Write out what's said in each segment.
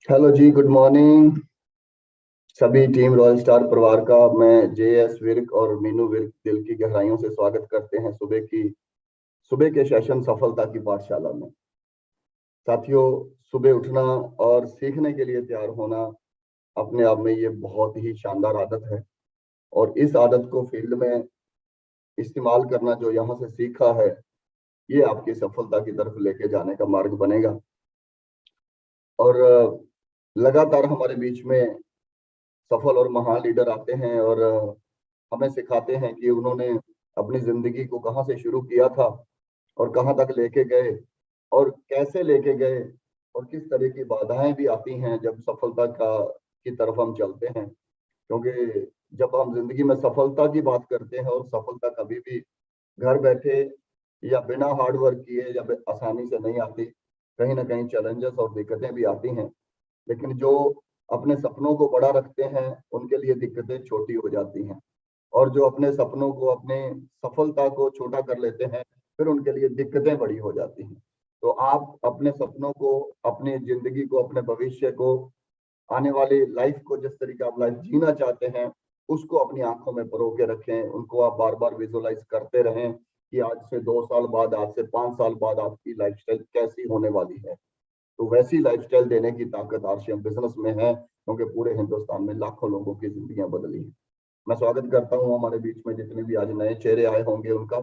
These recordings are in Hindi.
हेलो जी, गुड मॉर्निंग सभी टीम रॉयल स्टार परिवार का। मैं जेएस विर्क और मीनू विर्क दिल की गहराइयों से स्वागत करते हैं सुबह के सेशन सफलता की पाठशाला में। साथियों, सुबह उठना और सीखने के लिए तैयार होना अपने आप में ये बहुत ही शानदार आदत है। और इस आदत को फील्ड में इस्तेमाल करना जो यहाँ से सीखा है, ये आपकी सफलता की तरफ लेके जाने का मार्ग बनेगा। और लगातार हमारे बीच में सफल और महान लीडर आते हैं और हमें सिखाते हैं कि उन्होंने अपनी जिंदगी को कहाँ से शुरू किया था और कहाँ तक लेके गए और कैसे लेके गए, और किस तरह की बाधाएं भी आती हैं जब सफलता का की तरफ हम चलते हैं। क्योंकि जब हम जिंदगी में सफलता की बात करते हैं, और सफलता कभी भी घर बैठे या बिना हार्ड वर्क किए या आसानी से नहीं आती, कहीं ना कहीं चैलेंजेस और दिक्कतें भी आती हैं। लेकिन जो अपने सपनों को बड़ा रखते हैं, उनके लिए दिक्कतें छोटी हो जाती हैं। और जो अपने सपनों को, अपने सफलता को छोटा कर लेते हैं, फिर उनके लिए दिक्कतें बड़ी हो जाती हैं। तो आप अपने सपनों को, अपनी जिंदगी को, अपने भविष्य को, आने वाली लाइफ को, जिस तरीके आप लाइफ जीना चाहते हैं, उसको अपनी आंखों में परो के रखें। उनको आप बार बार विजुअलाइज करते रहें कि आज से 2 साल बाद, आज से 5 साल बाद आपकी लाइफस्टाइल कैसी होने वाली है। तो वैसी लाइफस्टाइल देने की ताकत आरसीएम बिजनेस में है, क्योंकि पूरे हिंदुस्तान में लाखों लोगों की जिंदगियां बदली हैं। मैं स्वागत करता हूं हमारे बीच में जितने भी आज नए चेहरे आए होंगे उनका।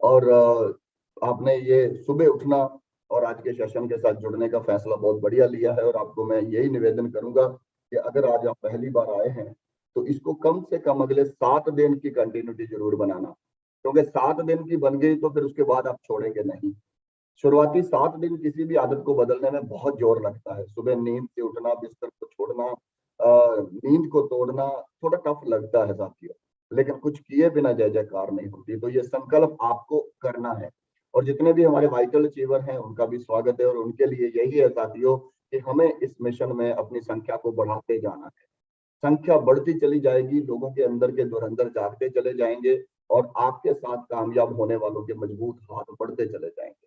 और आपने ये सुबह उठना और आज के सेशन के साथ जुड़ने का फैसला बहुत बढ़िया लिया है। और आपको मैं यही निवेदन करूंगा कि अगर आज आप पहली बार आए हैं, तो इसको कम से कम अगले 7 दिन की कंटिन्यूटी जरूर बनाना। क्योंकि 7 दिन की बन गई तो फिर उसके बाद आप छोड़ेंगे नहीं। शुरुआती 7 दिन किसी भी आदत को बदलने में बहुत जोर लगता है। सुबह नींद से उठना, बिस्तर को छोड़ना, नींद को तोड़ना थोड़ा टफ लगता है साथियों। लेकिन कुछ किए बिना जय जयकार नहीं होती। तो ये संकल्प आपको करना है। और जितने भी हमारे वाइटल अचीवर हैं, उनका भी स्वागत है। और उनके लिए यही है साथियों कि हमें इस मिशन में अपनी संख्या को बढ़ाते जाना है। संख्या बढ़ती चली जाएगी, लोगों के अंदर के धुरंधर जागते चले जाएंगे, और आपके साथ कामयाब होने वालों के मजबूत हाथ बढ़ते चले जाएंगे।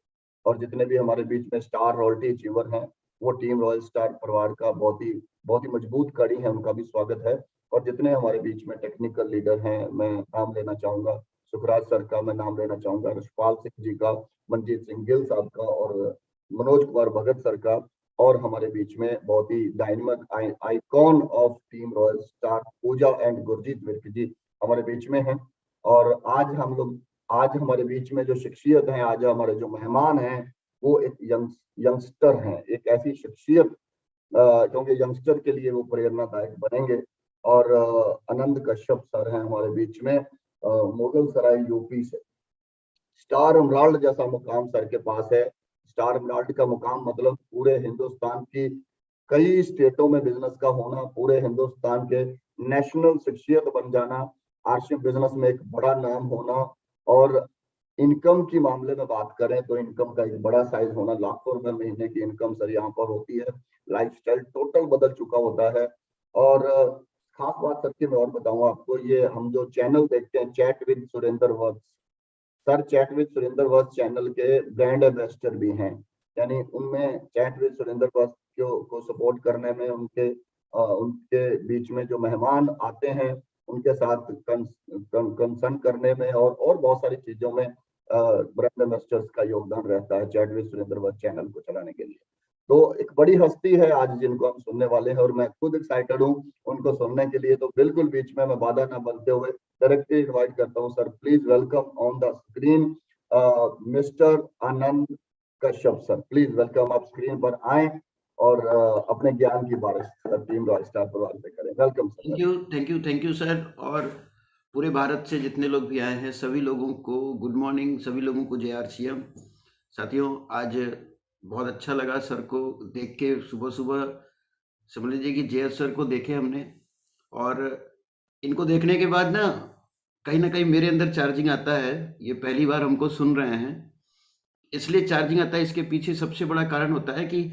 और जितने भी हमारे बीच में स्टार रॉयल्टी अचीवर हैं, वो टीम रॉयल स्टार परिवार का बहुत ही मजबूत कड़ी है, उनका भी स्वागत है। और जितने हमारे बीच में टेक्निकल लीडर हैं, मैं नाम लेना चाहूंगा सुखराज सर का, मैं नाम लेना चाहूंगा रशपाल सिंह जी का, मनजीत सिंह गिल साहब का, और मनोज कुमार भगत सर का। और हमारे बीच में बहुत ही dynamic icon of team Royal Star Pooja and Gurjeet Virk ji हमारे बीच में हैं। और आज हमारे बीच में जो शख्सियत हैं, आज हमारे जो मेहमान हैं, वो एक यंगस्टर हैं, एक ऐसी शख्सियत, क्योंकि यंगस्टर के लिए वो प्रेरणादायक बनेंगे। और आनंद कश्यप सर हैं हमारे बीच में, मुगल सराय यूपी से। स्टार एमराल्ड जैसा मुकाम सर के पास है। स्टार एमराल्ड का मुकाम मतलब पूरे हिंदुस्तान की कई स्टेटों में बिजनेस का होना, पूरे हिंदुस्तान के नेशनल शख्सियत बन जाना, आरसीएम बिजनेस में एक बड़ा नाम होना। और इनकम की मामले में बात करें तो इनकम का एक बड़ा साइज होना, लाखों रुपए महीने की इनकम सर यहाँ पर होती है। लाइफस्टाइल टोटल बदल चुका होता है। और खास बात सर की मैं और बताऊं आपको, ये हम जो चैनल देखते हैं, chat with Surendra works, sir chat with Surendra works channel के ब्रांड एम्बेसडर भी हैं। यानी उनमें चैट विद सुरेंद्र वर्क्स को सपोर्ट करने में, उनके बीच में जो मेहमान आते हैं, उनके साथ कंसर्न करने में, और बहुत सारी चीजों में ब्रांड एम्बेसडर्स का योगदान रहता है chat with Surendra works channel को चलाने के लिए। तो एक बड़ी हस्ती है आज जिनको हम सुनने वाले हैं, और मैं खुद एक्साइटेड हूँ उनको सुनने के लिए। तो बिल्कुल बीच में मैं बाधा ना बनते हुए डायरेक्टली इनवाइट करता हूँ sir, please welcome on the screen mister Anand Kashyap sir. Please welcome, आप स्क्रीन पर आए और अपने ज्ञान की बारिश टीम रॉयल स्टार परिवार पे करें। Welcome sir. Thank you sir. और पूरे भारत से जितने लोग भी आए हैं, सभी लोगों को गुड मॉर्निंग, सभी लोगों को जय आरसीएम। साथियों, आज बहुत अच्छा लगा सर को देख के। सुबह सुबह समझ लीजिए कि जय सर को देखे हमने, और इनको देखने के बाद ना कहीं मेरे अंदर चार्जिंग आता है। ये पहली बार हमको सुन रहे हैं, इसलिए चार्जिंग आता है। इसके पीछे सबसे बड़ा कारण होता है कि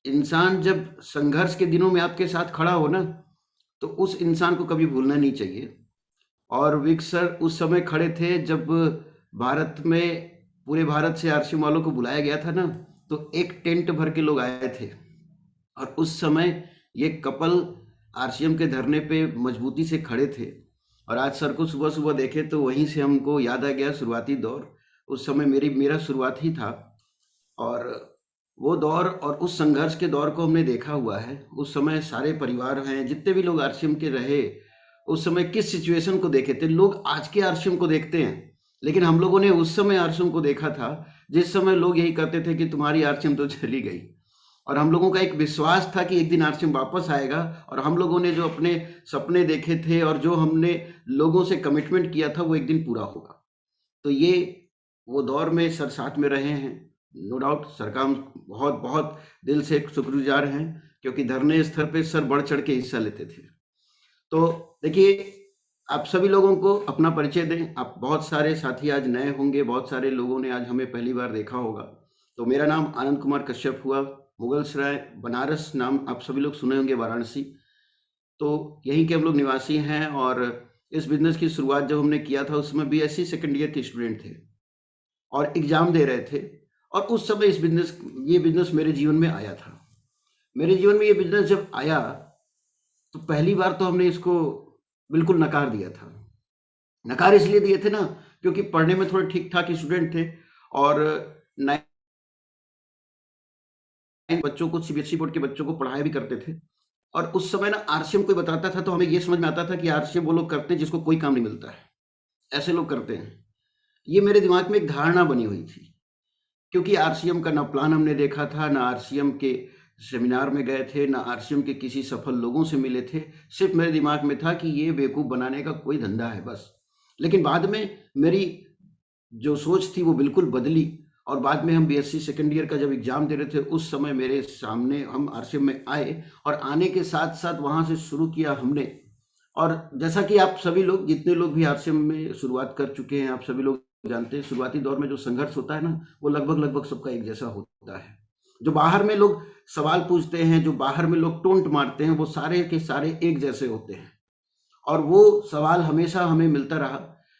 इंसान जब संघर्ष के दिनों में आपके साथ खड़ा हो ना, तो उस इंसान को कभी भूलना नहीं चाहिए। और विक सर उस समय खड़े थे जब भारत में, पूरे भारत से आरसीएम वालों को बुलाया गया था ना, तो एक टेंट भर के लोग आए थे। और उस समय ये कपल आरसीएम के धरने पे मजबूती से खड़े थे। और आज सर को सुबह सुबह देखे तो वहीं से हमको याद आ गया शुरुआती दौर। उस समय मेरा शुरुआत ही था, और वो दौर और उस संघर्ष के दौर को हमने देखा हुआ है। उस समय सारे परिवार हैं, जितने भी लोग आरसीएम के रहे, उस समय किस सिचुएशन को देखे थे। लोग आज के आरसीएम को देखते हैं, लेकिन हम लोगों ने उस समय आरसीएम को देखा था जिस समय लोग यही कहते थे कि तुम्हारी आरसीएम तो चली गई। और हम लोगों का एक विश्वास था कि एक दिन आरसीएम वापस आएगा, और हम लोगों ने जो अपने सपने देखे थे और जो हमने लोगों से कमिटमेंट किया था वो एक दिन पूरा होगा। तो ये वो दौर में सर साथ में रहे हैं, नो डाउट। सर का हम बहुत बहुत दिल से शुक्रगुजार हैं, क्योंकि धरने स्तर पे सर बढ़ चढ़ के हिस्सा लेते थे। तो देखिए, आप सभी लोगों को अपना परिचय दें। आप बहुत सारे साथी आज नए होंगे, बहुत सारे लोगों ने आज हमें पहली बार देखा होगा। तो मेरा नाम आनंद कुमार कश्यप हुआ, मुगलसराय बनारस नाम आप सभी लोग सुने होंगे, वाराणसी। तो यहीं के हम लोग निवासी हैं, और इस बिजनेस की शुरुआत जब हमने किया था उस समय बीएससी सेकेंड ईयर के स्टूडेंट थे और एग्जाम दे रहे थे। और उस समय ये बिजनेस मेरे जीवन में आया था। मेरे जीवन में ये बिजनेस जब आया तो पहली बार तो हमने इसको बिल्कुल नकार दिया था। नकार इसलिए दिए थे ना, क्योंकि पढ़ने में थोड़े ठीक ठाक स्टूडेंट थे, और 9 बच्चों को, सीबीएसई बोर्ड के बच्चों को पढ़ाया भी करते थे। और उस समय ना आरसीएम कोई बताता था तो हमें ये समझ में आता था कि आरसीएम वो लोग करते हैं जिसको कोई काम नहीं मिलता है, ऐसे लोग करते हैं। ये मेरे दिमाग में एक धारणा बनी हुई थी, क्योंकि आरसीएम का ना प्लान हमने देखा था, ना आरसीएम के सेमिनार में गए थे, ना आरसीएम के किसी सफल लोगों से मिले थे। सिर्फ मेरे दिमाग में था कि ये बेवकूफ़ बनाने का कोई धंधा है बस। लेकिन बाद में मेरी जो सोच थी वो बिल्कुल बदली, और बाद में हम बीएससी सेकेंड ईयर का जब एग्जाम दे रहे थे उस समय मेरे सामने हम आरसीएम में आए, और आने के साथ साथ वहाँ से शुरू किया हमने। और जैसा कि आप सभी लोग, जितने लोग भी आरसीएम में शुरुआत कर चुके हैं, आप सभी लोग जानते हैं, शुरुआती दौर में जो संघर्ष होता है ना, वो लगभग सबका एक जैसा होता है। जो बाहर में लोग सवाल पूछते हैं, जो बाहर में लोग टोंट मारते हैं, वो सारे के सारे एक जैसे होते हैं। और वो सवाल हमेशा हमें मिलता रहा।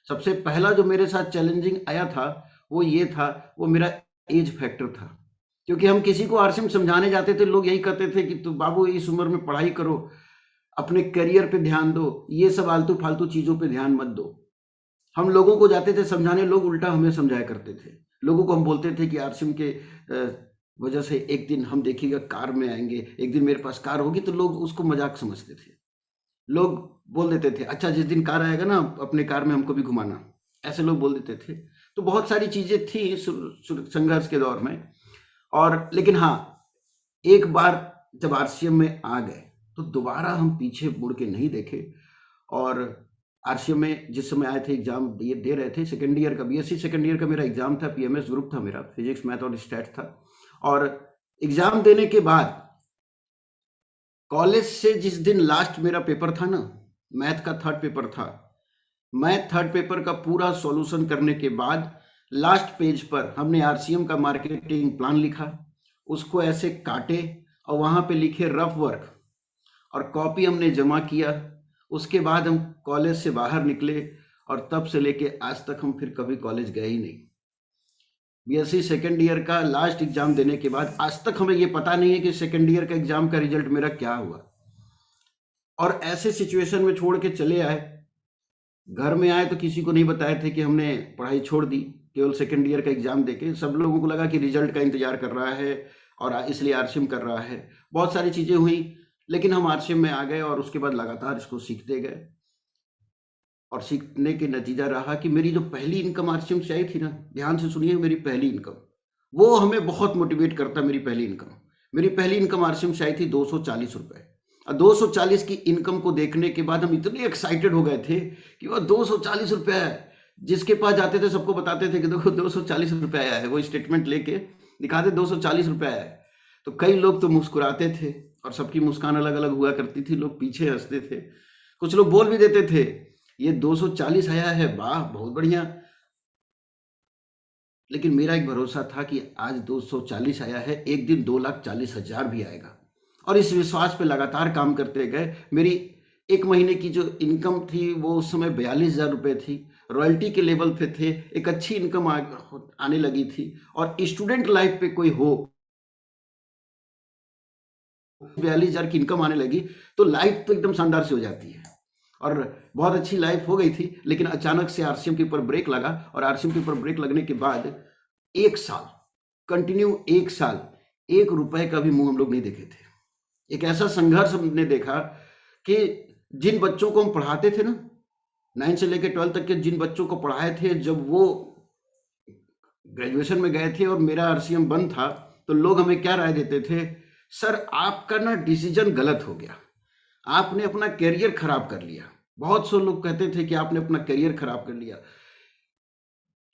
सबसे पहला जो मेरे साथ चैलेंजिंग आया था वो ये था, वो मेरा एज फैक्टर था। क्योंकि हम किसी को आरसीएम समझाने जाते थे, लोग यही कहते थे कि तू बाबू इस उम्र में पढ़ाई करो, अपने करियर पे ध्यान दो, ये सब आलतू फालतू चीज़ों पे ध्यान मत दो। हम लोगों को जाते थे समझाने, लोग उल्टा हमें समझाया करते थे। लोगों को हम बोलते थे कि आरसीएम के वजह से एक दिन हम देखिएगा कार में आएंगे, एक दिन मेरे पास कार होगी, तो लोग उसको मजाक समझते थे। लोग बोल देते थे, अच्छा जिस दिन कार आएगा ना अपने कार में हमको भी घुमाना, ऐसे लोग बोल देते थे। तो बहुत सारी चीज़ें थी संघर्ष के दौर में। और लेकिन हाँ, एक बार जब आरसीएम में आ गए तो दोबारा हम पीछे मुड़ के नहीं देखे। और आरसीएम में जिस समय आए थे, एग्जाम दे रहे थे सेकेंड ईयर का, बीएससी सेकेंड ईयर का मेरा एग्जाम था, पीएमएस ग्रुप था मेरा, फिजिक्स मैथ और स्टैट था। और एग्जाम देने के बाद कॉलेज से जिस दिन लास्ट मेरा पेपर था ना, मैथ का थर्ड पेपर था, मैं थर्ड पेपर का पूरा सॉल्यूशन करने के बाद लास्ट पेज पर हमने आरसीएम का मार्केटिंग प्लान लिखा, उसको ऐसे काटे और वहाँ पे लिखे रफ वर्क, और कॉपी हमने जमा किया। उसके बाद हम कॉलेज से बाहर निकले, और तब से लेके आज तक हम फिर कभी कॉलेज गए ही नहीं। बीएससी सेकेंड ईयर का लास्ट एग्जाम देने के बाद आज तक हमें ये पता नहीं है कि सेकेंड ईयर का एग्जाम का रिजल्ट मेरा क्या हुआ। और ऐसे सिचुएशन में छोड़ के चले आए, घर में आए तो किसी को नहीं बताए थे कि हमने पढ़ाई छोड़ दी, केवल सेकेंड ईयर का एग्जाम देके। सब लोगों को लगा कि रिजल्ट का इंतजार कर रहा है और इसलिए आरसीएम कर रहा है। बहुत सारी चीज़ें हुई, लेकिन हम आरसीएम में आ गए और उसके बाद लगातार इसको सीखते गए। और सीखने के नतीजा रहा कि मेरी जो पहली इनकम आरसीएम से आई थी ना, ध्यान से सुनिए, मेरी पहली इनकम, वो हमें बहुत मोटिवेट करता। मेरी पहली इनकम आरसीएम से आई थी 240 रुपये। और 240 की इनकम को देखने के बाद हम इतने एक्साइटेड हो गए थे कि वो 240 रुपये है। जिसके पास जाते थे सबको बताते थे कि देखो 240 रुपये आया है, वो स्टेटमेंट लेके दिखाते 240 रुपये आया है। तो कई लोग तो मुस्कुराते थे, और सबकी मुस्कान अलग अलग हुआ करती थी, लोग पीछे हंसते थे, कुछ लोग बोल भी देते थे ये 240 आया है, वाह बहुत बढ़िया। लेकिन मेरा एक भरोसा था कि आज 240 आया है, एक दिन 2,40,000 भी आएगा। और इस विश्वास पे लगातार काम करते गए। मेरी एक महीने की जो इनकम थी वो उस समय 42,000 रुपये थी, रॉयल्टी के लेवल पे थे, एक अच्छी इनकम आने लगी थी। और स्टूडेंट लाइफ पे कोई हो 42,000 की इनकम आने लगी तो लाइफ तो एकदम शानदार से हो जाती है और बहुत अच्छी लाइफ हो गई थी। लेकिन अचानक से आरसीएम के ऊपर ब्रेक लगा और आरसीएम के ऊपर ब्रेक लगने के बाद 1 साल कंटिन्यू 1 साल 1 रुपए का भी मुंह हम लोग नहीं देखे थे। एक ऐसा संघर्ष हमने देखा कि जिन बच्चों को हम पढ़ाते थे ना 9 से लेकर 12 तक के जिन बच्चों को पढ़ाए थे, जब वो ग्रेजुएशन में गए थे और मेरा आरसीएम बंद था तो लोग हमें क्या राय देते थे, सर आपका ना डिसीजन गलत हो गया, आपने अपना करियर खराब कर लिया। बहुत से लोग कहते थे कि आपने अपना करियर खराब कर लिया।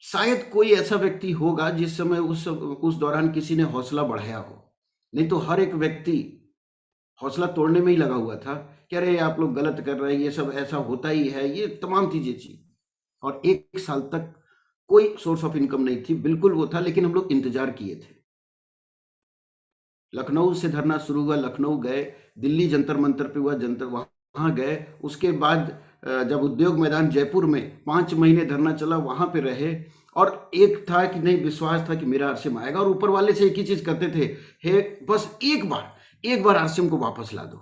शायद कोई ऐसा व्यक्ति होगा जिस समय उस दौरान किसी ने हौसला बढ़ाया हो, नहीं तो हर एक व्यक्ति हौसला तोड़ने में ही लगा हुआ था कि अरे आप लोग गलत कर रहे हैं, ये सब ऐसा होता ही है, ये तमाम चीजें थी। और 1 साल तक कोई सोर्स ऑफ इनकम नहीं थी, बिल्कुल वो था, लेकिन हम लोग इंतजार किए थे। लखनऊ से धरना शुरू हुआ, लखनऊ गए, दिल्ली जंतर मंतर पे हुआ, जंतर वहां गए। उसके बाद जब उद्योग मैदान जयपुर में 5 महीने धरना चला, वहां पे रहे। और एक था कि नहीं, विश्वास था कि मेरा आरसीएम आएगा और ऊपर वाले से एक ही चीज करते थे, हे बस एक बार आरसीएम को वापस ला दो,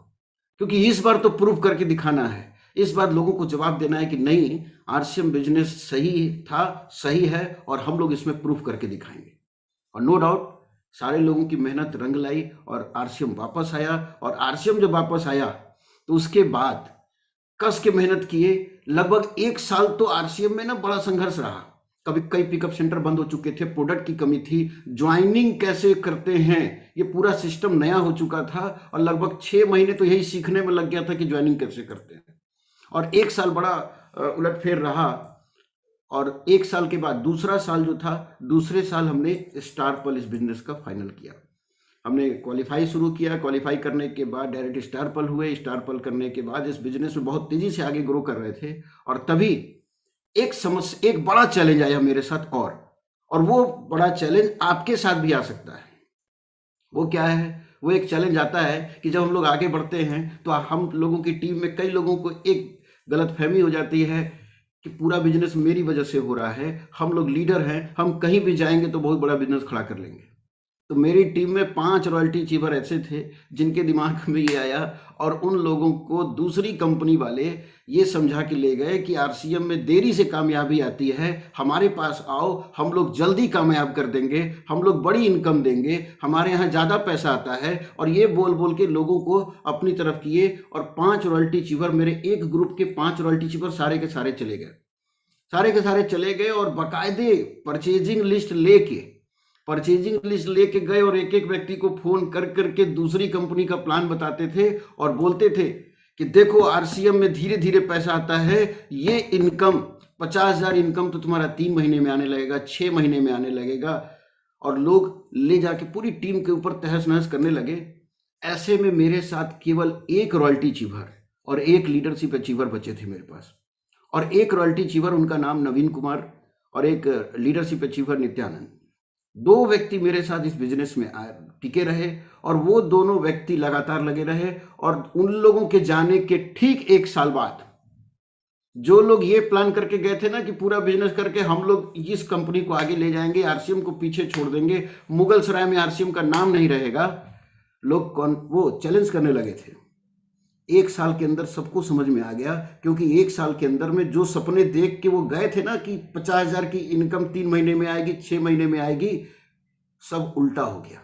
क्योंकि इस बार तो प्रूव करके दिखाना है, इस बार लोगों को जवाब देना है कि नहीं आरसीएम बिजनेस सही था, सही है और हम लोग इसमें प्रूफ करके दिखाएंगे। और नो डाउट सारे लोगों की मेहनत रंग लाई और आरसीएम वापस आया। और आरसीएम जब वापस आया तो उसके बाद कस के मेहनत किए। लगभग 1 साल तो आरसीएम में ना बड़ा संघर्ष रहा। कभी कई पिकअप सेंटर बंद हो चुके थे, प्रोडक्ट की कमी थी, ज्वाइनिंग कैसे करते हैं ये पूरा सिस्टम नया हो चुका था और लगभग 6 महीने तो यही सीखने में लग गया था कि ज्वाइनिंग कैसे करते हैं। और 1 साल बड़ा उलटफेर रहा। और 1 साल के बाद दूसरा साल जो था, दूसरे साल हमने स्टार पल इस बिजनेस का फाइनल किया। हमने क्वालिफाई शुरू किया, क्वालिफाई करने के बाद डायरेक्ट स्टार पल हुए, स्टार पल करने के बाद इस बिजनेस में बहुत तेजी से आगे ग्रो कर रहे थे। और तभी एक बड़ा चैलेंज आया मेरे साथ। और वो बड़ा चैलेंज आपके साथ भी आ सकता है। वो क्या है? वो एक चैलेंज आता है कि जब हम लोग आगे बढ़ते हैं तो हम लोगों की टीम में कई लोगों को एक गलतफहमी हो जाती है कि पूरा बिजनेस मेरी वजह से हो रहा है, हम लोग लीडर हैं, हम कहीं भी जाएंगे तो बहुत बड़ा बिजनेस खड़ा कर लेंगे। तो मेरी टीम में 5 रॉयल्टी अचीवर ऐसे थे जिनके दिमाग में ये आया और उन लोगों को दूसरी कंपनी वाले ये समझा के ले गए कि आरसीएम में देरी से कामयाबी आती है, हमारे पास आओ, हम लोग जल्दी कामयाब कर देंगे, हम लोग बड़ी इनकम देंगे, हमारे यहाँ ज़्यादा पैसा आता है। और ये बोल बोल के लोगों को अपनी तरफ किए और 5 रॉयल्टी अचीवर, मेरे एक ग्रुप के 5 रॉयल्टी अचीवर सारे के सारे चले गए, सारे के सारे चले गए। और बाकायदे परचेजिंग लिस्ट लेके गए और एक एक व्यक्ति को फोन कर करके दूसरी कंपनी का प्लान बताते थे और बोलते थे कि देखो आरसीएम में धीरे धीरे पैसा आता है, ये इनकम 50,000 इनकम तो तुम्हारा 3 महीने में आने लगेगा, 6 महीने में आने लगेगा। और लोग ले जाके पूरी टीम के ऊपर तहस नहस करने लगे। ऐसे में मेरे साथ केवल एक रॉयल्टी अचीवर और एक लीडरशिप अचीवर बचे थे मेरे पास। और एक रॉयल्टी अचीवर, उनका नाम नवीन कुमार, और एक लीडरशिप अचीवर नित्यानंद। 2 व्यक्ति मेरे साथ इस बिजनेस में टिके रहे और वो दोनों व्यक्ति लगातार लगे रहे। और उन लोगों के जाने के ठीक 1 साल बाद जो लोग ये प्लान करके गए थे ना कि पूरा बिजनेस करके हम लोग इस कंपनी को आगे ले जाएंगे, आरसीएम को पीछे छोड़ देंगे, मुगल सराय में आरसीएम का नाम नहीं रहेगा, लोग वो चैलेंज करने लगे थे। 1 साल के अंदर सबको समझ में आ गया, क्योंकि 1 साल के अंदर में जो सपने देख के वो गए थे ना कि 50,000 की इनकम 3 महीने में आएगी, 6 महीने में आएगी, सब उल्टा हो गया।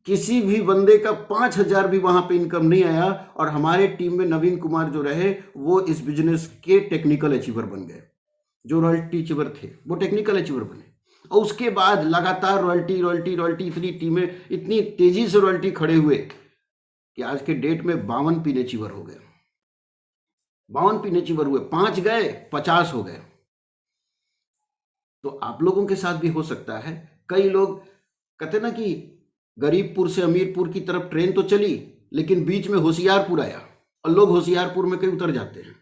किसी भी बंदे का 5,000 भी वहां पे इनकम नहीं आया। और हमारे टीम में नवीन कुमार जो रहे वो इस बिजनेस के टेक्निकल अचीवर बन गए। जो रॉयल्टी अचीवर थे वो टेक्निकल अचीवर बने। और उसके बाद लगातार रॉयल्टी इतनी टीमें इतनी तेजी से रॉयल्टी खड़े हुए कि आज के डेट में 52 पीने अचीवर हो गए। 52 पीने अचीवर हुए, 5 गए 50 हो गए। तो आप लोगों के साथ भी हो सकता है। कई लोग कहते ना कि गरीबपुर से अमीरपुर की तरफ ट्रेन तो चली, लेकिन बीच में होशियारपुर आया और लोग होशियारपुर में कहीं उतर जाते हैं।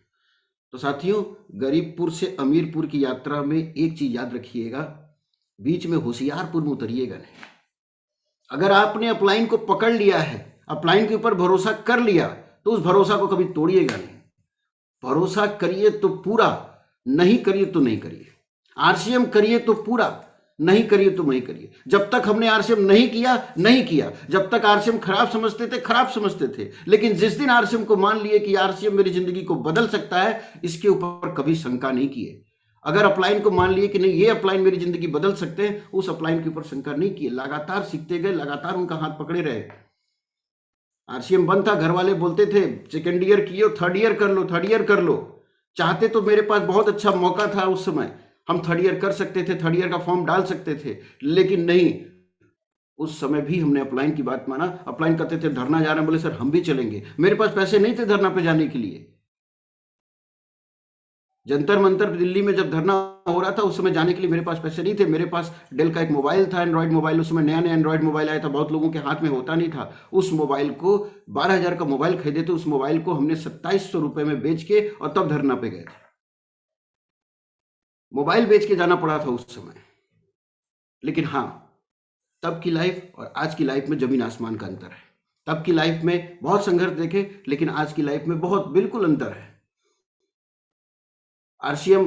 तो साथियों, गरीबपुर से अमीरपुर की यात्रा में एक चीज याद रखिएगा, बीच में होशियारपुर में उतरिएगा नहीं। अगर आपने अपलाइन को पकड़ लिया है, अपलाइन के ऊपर भरोसा कर लिया, तो उस भरोसा को कभी तोड़िएगा नहीं। भरोसा करिए तो पूरा, नहीं करिए तो नहीं करिए। आरसीएम करिए तो पूरा, नहीं करिए तो नहीं करिए। जब तक हमने आरसीएम नहीं किया नहीं किया, जब तक आरसीएम खराब समझते थे खराब समझते थे, लेकिन जिस दिन आरसीएम को मान लिए कि आरसीएम मेरी जिंदगी को बदल सकता है, इसके ऊपर कभी शंका नहीं किए। अगर अपलाइन को मान लिए कि नहीं ये अपलाइन मेरी जिंदगी बदल सकते हैं, उस अपलाइन के ऊपर शंका नहीं किए, लगातार सीखते गए, लगातार उनका हाथ पकड़े रहे। आरसीएम बंद था, घर वाले बोलते थे सेकेंड ईयर किए, थर्ड ईयर कर लो, थर्ड ईयर कर लो। चाहते तो मेरे पास बहुत अच्छा मौका था उस समय, हम थर्ड ईयर कर सकते थे, थर्ड ईयर का फॉर्म डाल सकते थे, लेकिन नहीं, उस समय भी हमने अपलाइन की बात माना। अपलाइन करते थे, धरना जा रहे हैं, बोले सर हम भी चलेंगे। मेरे पास पैसे नहीं थे धरना पे जाने के लिए। जंतर मंतर दिल्ली में जब धरना हो रहा था, उस समय जाने के लिए मेरे पास पैसे नहीं थे। मेरे पास डेल का एक मोबाइल था, एंड्रॉइड मोबाइल, उस समय नया नया एंड्रॉइड मोबाइल आया था, बहुत लोगों के हाथ में होता नहीं था। उस मोबाइल को 12,000 का मोबाइल खरीदे थे, उस मोबाइल को हमने 2700 रुपए में बेच के और तब धरना पे गए थे। मोबाइल बेच के जाना पड़ा था उस समय। लेकिन हाँ, तब की लाइफ और आज की लाइफ में जमीन आसमान का अंतर है। तब की लाइफ में बहुत संघर्ष देखे, लेकिन आज की लाइफ में बहुत बिल्कुल अंतर है। आरसीएम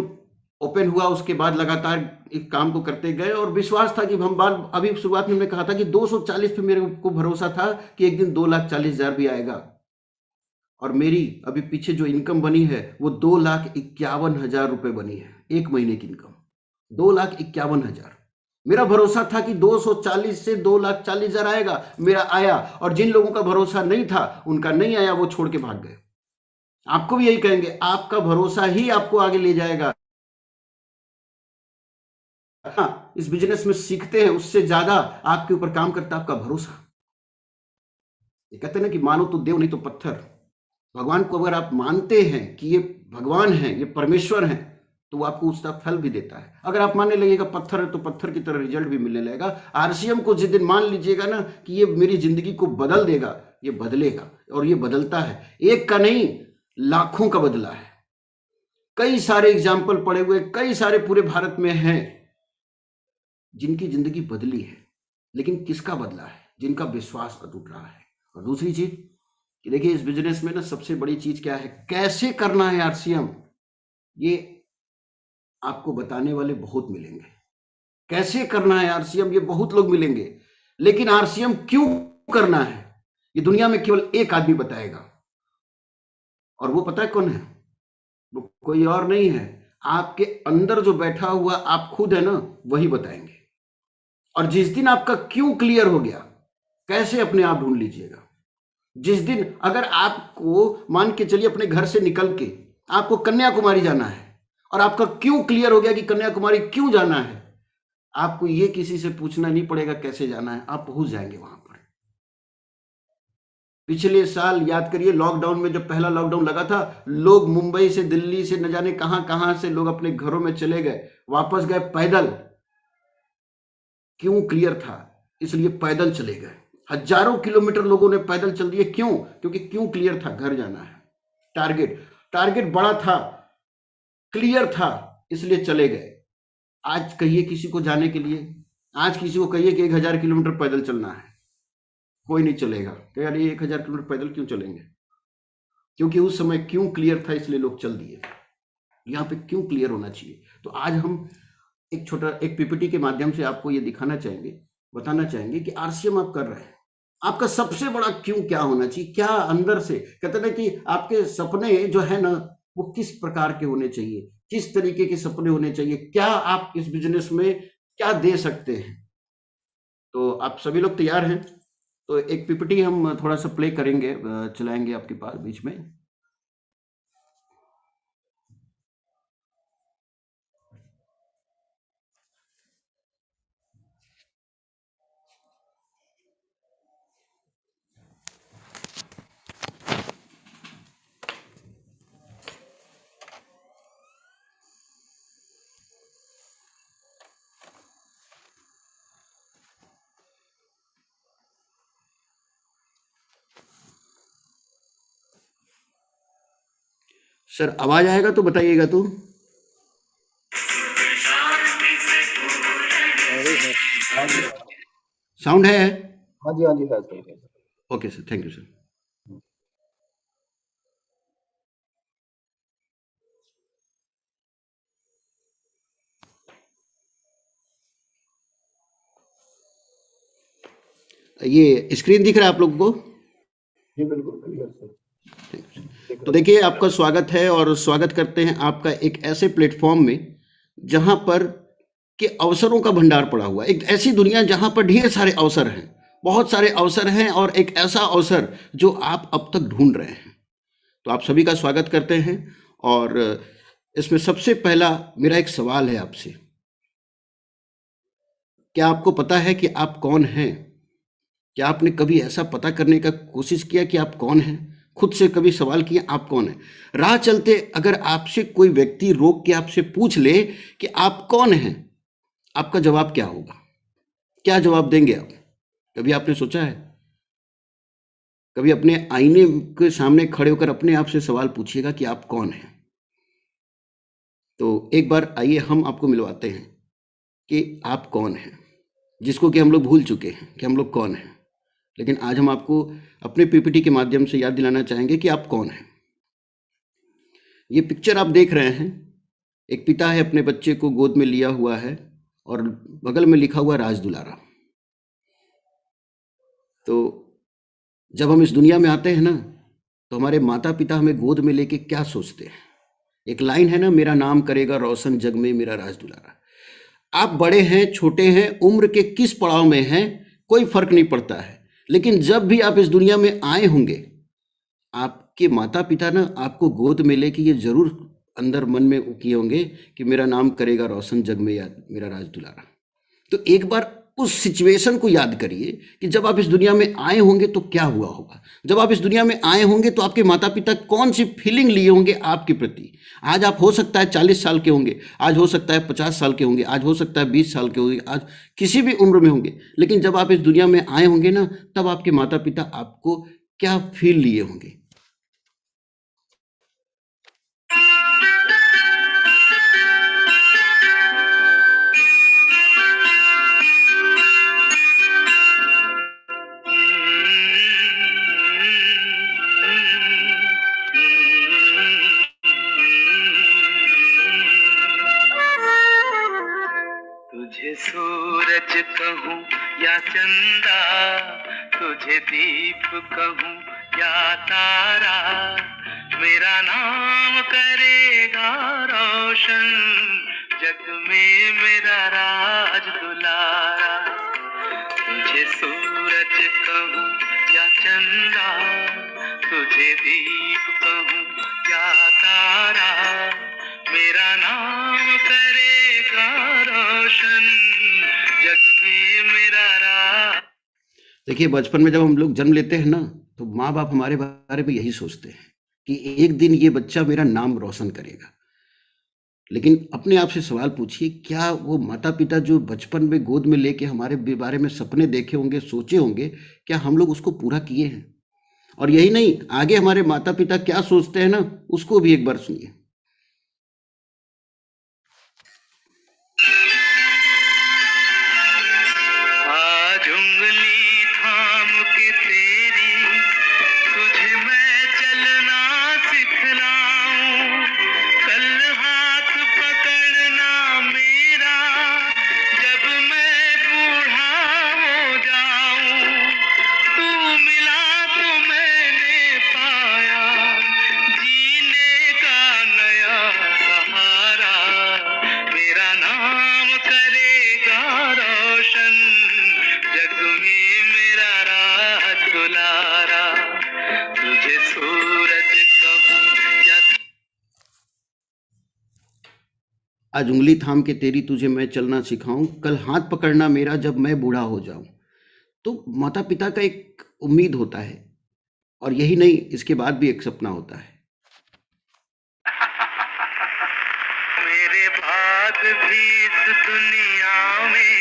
ओपन हुआ, उसके बाद लगातार इस काम को करते गए और विश्वास था कि हम बात अभी शुरुआत में कहा था कि 240 पे मेरे को भरोसा था कि एक दिन 2,40,000 भी आएगा। और मेरी अभी पीछे जो इनकम बनी है वो 2,51,000 रुपए बनी है, एक महीने की इनकम 2,51,000। मेरा भरोसा था कि 240 से 2,40,000 आएगा, मेरा आया। और जिन लोगों का भरोसा नहीं था, उनका नहीं आया, वो छोड़ के भाग गए। आपको भी यही कहेंगे, आपका भरोसा ही आपको आगे ले जाएगा। हाँ, इस बिजनेस में सीखते हैं, उससे ज्यादा आपके ऊपर काम करता है आपका भरोसा। ये कहते हैं ना कि मानो तो देव नहीं तो पत्थर। भगवान को अगर आप मानते हैं कि ये भगवान है, ये परमेश्वर है, तो वो आपको उसका फल भी देता है। अगर आप मानने लगेगा पत्थर है, तो पत्थर की तरह रिजल्ट भी मिलने लगेगा। आरसीएम को जिस दिन मान लीजिएगा ना कि ये मेरी जिंदगी को बदल देगा, ये बदलेगा, और ये बदलता है। एक का नहीं, लाखों का बदला है। कई सारे एग्जाम्पल पड़े हुए, कई सारे पूरे भारत में हैं जिनकी जिंदगी बदली है। लेकिन किसका बदला है? जिनका विश्वास अटूट रहा है। और दूसरी चीज कि देखिए, इस बिजनेस में ना सबसे बड़ी चीज क्या है, कैसे करना है आरसीएम, ये आपको बताने वाले बहुत मिलेंगे। कैसे करना है आरसीएम, ये बहुत लोग मिलेंगे, लेकिन आरसीएम क्यों करना है, ये दुनिया में केवल एक आदमी बताएगा। और वो पता है कौन है? वो कोई और नहीं है, आपके अंदर जो बैठा हुआ आप खुद है ना, वही बताएंगे। और जिस दिन आपका क्यों क्लियर हो गया, कैसे अपने आप ढूंढ लीजिएगा। जिस दिन अगर आपको मान के चलिए अपने घर से निकल के आपको कन्याकुमारी जाना है और आपका क्यों क्लियर हो गया कि कन्याकुमारी क्यों जाना है, आपको ये किसी से पूछना नहीं पड़ेगा कैसे जाना है, आप पहुंच जाएंगे वहां पर। पिछले साल याद करिए, लॉकडाउन में जब पहला लॉकडाउन लगा था, लोग मुंबई से, दिल्ली से, न जाने कहां कहां से लोग अपने घरों में चले गए, वापस गए पैदल। क्यों क्लियर था, इसलिए पैदल चले गए। हजारों किलोमीटर लोगों ने पैदल चल दिए। क्यों? क्योंकि क्यों क्लियर था, घर जाना है। टारगेट टारगेट बड़ा था, क्लियर था, इसलिए चले गए। आज कहिए किसी को जाने के लिए, आज किसी को कहिए कि 1,000 किलोमीटर पैदल चलना है, कोई नहीं चलेगा। कह रही 1,000 किलोमीटर पैदल क्यों चलेंगे? क्योंकि उस समय क्यों क्लियर था, इसलिए लोग चल दिए। यहाँ पे क्यों क्लियर होना चाहिए। तो आज हम एक छोटा एक पीपीटी के माध्यम से आपको ये दिखाना चाहेंगे, बताना चाहेंगे कि आरसीएम आप कर रहे हैं, आपका सबसे बड़ा क्यों क्या होना चाहिए, क्या अंदर से कहते हैं ना कि आपके सपने जो है ना वो किस प्रकार के होने चाहिए, किस तरीके के सपने होने चाहिए, क्या आप इस बिजनेस में क्या दे सकते हैं। तो आप सभी लोग तैयार हैं? तो एक पीपीटी हम थोड़ा सा प्ले करेंगे, चलाएंगे आपके पास बीच में। सर आवाज आएगा तो बताइएगा। तो साउंड है? हाँ जी, हाँ जी, है sir. Okay sir, thank you sir. ये स्क्रीन दिख रहा है आप लोगों को? जी बिल्कुल क्लियर सर। तो देखिए, आपका स्वागत है और स्वागत करते हैं आपका एक ऐसे प्लेटफॉर्म में जहां पर के अवसरों का भंडार पड़ा हुआ है। एक ऐसी दुनिया जहां पर ढेर सारे अवसर हैं, बहुत सारे अवसर हैं, और एक ऐसा अवसर जो आप अब तक ढूंढ रहे हैं। तो आप सभी का स्वागत करते हैं। और इसमें सबसे पहला मेरा एक सवाल है आपसे, क्या आपको पता है कि आप कौन हैं? क्या आपने कभी ऐसा पता करने का कोशिश किया कि आप कौन हैं? खुद से कभी सवाल किया आप कौन हैं? राह चलते अगर आपसे कोई व्यक्ति रोक के आपसे पूछ ले कि आप कौन हैं, आपका जवाब क्या होगा? क्या जवाब देंगे आप? कभी आपने सोचा है? कभी अपने आईने के सामने खड़े होकर अपने आप से सवाल पूछिएगा कि आप कौन हैं। तो एक बार आइए हम आपको मिलवाते हैं कि आप कौन हैं, जिसको कि हम लोग भूल चुके हैं कि हम लोग कौन हैं। लेकिन आज हम आपको अपने पीपीटी के माध्यम से याद दिलाना चाहेंगे कि आप कौन हैं। ये पिक्चर आप देख रहे हैं, एक पिता है, अपने बच्चे को गोद में लिया हुआ है और बगल में लिखा हुआ राज दुलारा। तो जब हम इस दुनिया में आते हैं ना, तो हमारे माता पिता हमें गोद में लेके क्या सोचते हैं? एक लाइन है ना, मेरा नाम करेगा रोशन जग में मेरा राज दुलारा। आप बड़े हैं, छोटे हैं, उम्र के किस पड़ाव में हैं, कोई फर्क नहीं पड़ता है। लेकिन जब भी आप इस दुनिया में आए होंगे, आपके माता पिता ना आपको गोद में लेके ये जरूर अंदर मन में किए होंगे कि मेरा नाम करेगा रोशन जग में या मेरा राज दुलारा। तो एक बार उस सिचुएशन को याद करिए कि जब आप इस दुनिया में आए होंगे तो क्या हुआ होगा। जब आप इस दुनिया में आए होंगे तो आपके माता पिता कौन सी फीलिंग लिए होंगे आपके प्रति। आज आप हो सकता है 40 साल के होंगे, आज हो सकता है 50 साल के होंगे, आज हो सकता है 20 साल के होंगे, आज किसी भी उम्र में होंगे। लेकिन जब आप इस दुनिया में आए होंगे ना, तब आपके माता पिता आपको क्या फील लिए होंगे। तुझे सूरज कहूँ या चंदा, तुझे दीप कहूँ या तारा, मेरा नाम करेगा रोशन जग में मेरा राज दुलारा। तुझे सूरज कहूँ या चंदा, तुझे दीप कहूँ या तारा, मेरा नाम करेगा रोशन जग में मेरा राज। देखिए, बचपन में जब हम लोग जन्म लेते हैं ना, तो माँ बाप हमारे बारे में यही सोचते हैं कि एक दिन ये बच्चा मेरा नाम रोशन करेगा। लेकिन अपने आप से सवाल पूछिए, क्या वो माता पिता जो बचपन में गोद में लेके हमारे बारे में सपने देखे होंगे, सोचे होंगे, क्या हम लोग उसको पूरा किए हैं? और यही नहीं, आगे हमारे माता पिता क्या सोचते हैं ना, उसको भी एक बार सुनिए। आज उंगली थाम के तेरी, तुझे मैं चलना सिखलाऊं, कल हाथ पकड़ना मेरा जब मैं बूढ़ा हो जाऊं। तू मिला तो मैंने पाया जीने का नया सहारा, मेरा नाम करेगा रोशन जग में मेरा राज दुलारा। तुझे सूरज कहूँ या आज उंगली थाम के तेरी, तुझे मैं चलना सिखाऊं, कल हाथ पकड़ना मेरा जब मैं बूढ़ा हो जाऊं। तो माता पिता का एक उम्मीद होता है, और यही नहीं, इसके बाद भी एक सपना होता है। मेरे बाद भी इस दुनिया में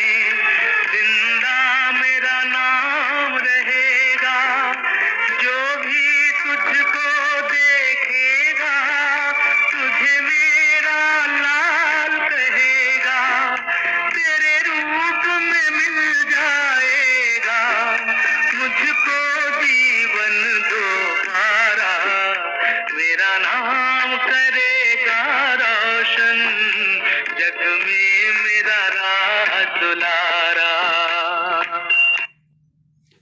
जिंदा मेरा नाम रहेगा, जो भी तुझको देखेगा तुझे मेरा लाल कहेगा, तेरे रूप में मिल जाएगा मुझको जीवन दोबारा, मेरा नाम करेगा रोशन जग में मेरा राज दुलारा।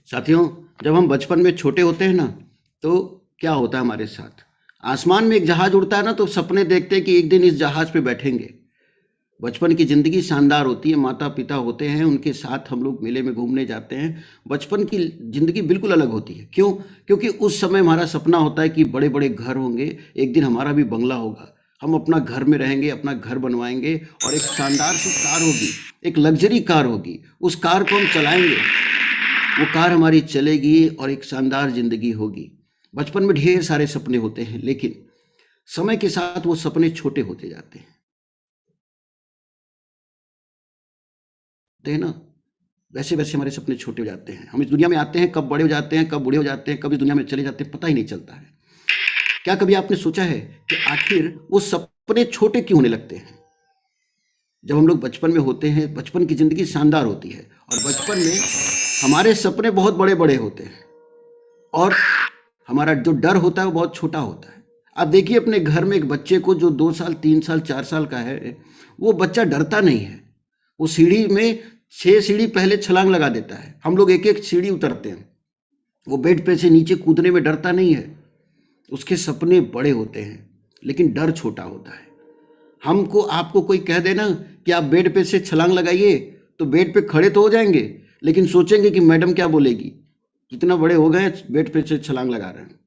साथियों, जब हम बचपन में छोटे होते हैं ना, तो क्या होता है हमारे साथ? आसमान में एक जहाज उड़ता है ना, तो सपने देखते हैं कि एक दिन इस जहाज पे बैठेंगे। बचपन की ज़िंदगी शानदार होती है, माता पिता होते हैं, उनके साथ हम लोग मेले में घूमने जाते हैं। बचपन की ज़िंदगी बिल्कुल अलग होती है। क्यों? क्योंकि उस समय हमारा सपना होता है कि बड़े बड़े घर होंगे, एक दिन हमारा भी बंगला होगा, हम अपना घर में रहेंगे, अपना घर बनवाएंगे और एक शानदार सी कार होगी, एक लग्जरी कार होगी, उस कार को हम चलाएंगे, वो कार हमारी चलेगी और एक शानदार ज़िंदगी होगी। बचपन में ढेर सारे सपने होते हैं, लेकिन समय के साथ वो सपने छोटे होते जाते हैं ना, वैसे वैसे हमारे सपने छोटे हो जाते हैं। हम इस दुनिया में आते हैं, कब बड़े हो जाते हैं, कब बूढ़े हो जाते हैं, कब इस दुनिया में चले जाते हैं, पता ही नहीं चलता है। क्या कभी आपने सोचा है कि आखिर वो सपने छोटे क्यों होने लगते हैं? जब हम लोग बचपन में होते हैं, बचपन की ज़िंदगी शानदार होती है और बचपन में हमारे सपने बहुत बड़े बड़े होते हैं और हमारा जो डर होता है वो बहुत छोटा होता है। आप देखिए अपने घर में एक बच्चे को जो 2 साल 3 साल 4 साल का है, वो बच्चा डरता नहीं है। वो सीढ़ी में 6 सीढ़ी पहले छलांग लगा देता है, हम लोग एक एक सीढ़ी उतरते हैं। वो बेड पे से नीचे कूदने में डरता नहीं है। उसके सपने बड़े होते हैं लेकिन डर छोटा होता है। हमको आपको कोई कह देना कि आप बेड पे से छलांग लगाइए, तो बेड पे खड़े तो हो जाएंगे, लेकिन सोचेंगे कि मैडम क्या बोलेगी, कितना बड़े हो गए बेड पे से छलांग लगा रहे हैं।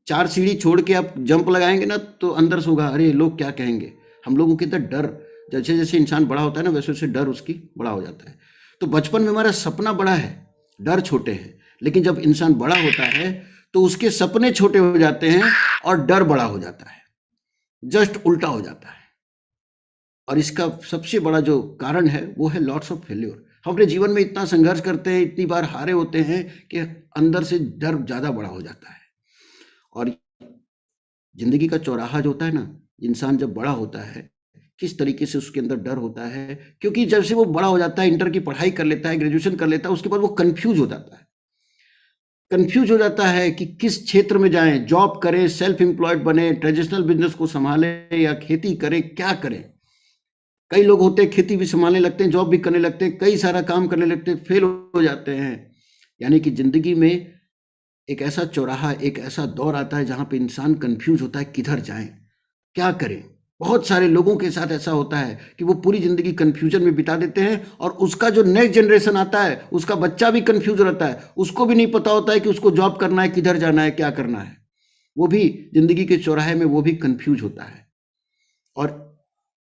4 सीढ़ी छोड़ के आप जंप लगाएंगे ना, तो अंदर से होगा अरे लोग क्या कहेंगे। हम लोगों के अंदर डर, जैसे जैसे इंसान बड़ा होता है ना, वैसे वैसे डर उसकी बड़ा हो जाता है। तो बचपन में हमारा सपना बड़ा है, डर छोटे हैं, लेकिन जब इंसान बड़ा होता है तो उसके सपने छोटे हो जाते हैं और डर बड़ा हो जाता है, जस्ट उल्टा हो जाता है। और इसका सबसे बड़ा जो कारण है वो है लॉट्स ऑफ फेल्योर। हम अपने जीवन में इतना संघर्ष करते हैं, इतनी बार हारे होते हैं कि अंदर से डर ज़्यादा बड़ा हो जाता है। और जिंदगी का चौराहा जो होता है ना, इंसान जब बड़ा होता है, किस तरीके से उसके अंदर डर होता है, क्योंकि जब से वो बड़ा हो जाता है, इंटर की पढ़ाई कर लेता है, ग्रेजुएशन कर लेता है, उसके बाद वो कंफ्यूज हो जाता है। कंफ्यूज हो जाता है कि किस क्षेत्र में जाएं, जॉब करें, सेल्फ एम्प्लॉयड बने, ट्रेडिशनल बिजनेस को संभालें या खेती करें, क्या करें। कई लोग होते हैं खेती भी संभालने लगते हैं, जॉब भी करने लगते हैं, कई सारा काम करने लगते हैं, फेल हो जाते हैं। यानी कि जिंदगी में एक ऐसा चौराहा, एक ऐसा दौर आता है जहां पे इंसान कंफ्यूज होता है किधर जाएं, क्या करें। बहुत सारे लोगों के साथ ऐसा होता है कि वो पूरी जिंदगी कंफ्यूजन में बिता देते हैं और उसका जो नेक्स्ट जनरेशन आता है, उसका बच्चा भी कंफ्यूज रहता है, उसको भी नहीं पता होता है कि उसको जॉब करना है, किधर जाना है, क्या करना है। वो भी जिंदगी के चौराहे में वो भी कंफ्यूज होता है। और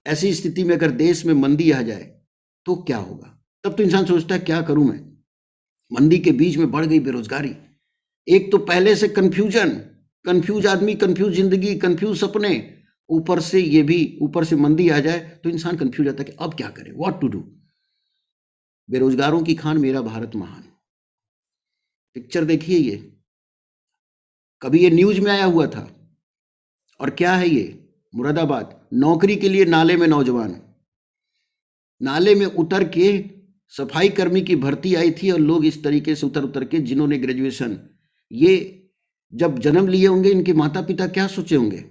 ऐसी स्थिति में अगर देश में मंदी आ जाए तो क्या होगा? तब तो इंसान सोचता है क्या करूं मैं। मंदी के बीच में बढ़ गई बेरोजगारी, एक तो पहले से कंफ्यूजन, कंफ्यूज आदमी, कंफ्यूज जिंदगी, कंफ्यूज सपने, ऊपर से ये भी, ऊपर से मंदी आ जाए तो इंसान कंफ्यूज जाता है कि अब क्या करें, व्हाट टू डू। बेरोजगारों की खान मेरा भारत महान, पिक्चर देखिए ये, कभी ये न्यूज में आया हुआ था। और क्या है ये? मुरादाबाद, नौकरी के लिए नाले में नौजवान, नाले में उतर के सफाई कर्मी की भर्ती आई थी और लोग इस तरीके से उतर उतर के, जिन्होंने ग्रेजुएशन, ये जब जन्म लिए होंगे इनके माता पिता क्या सोचे होंगे,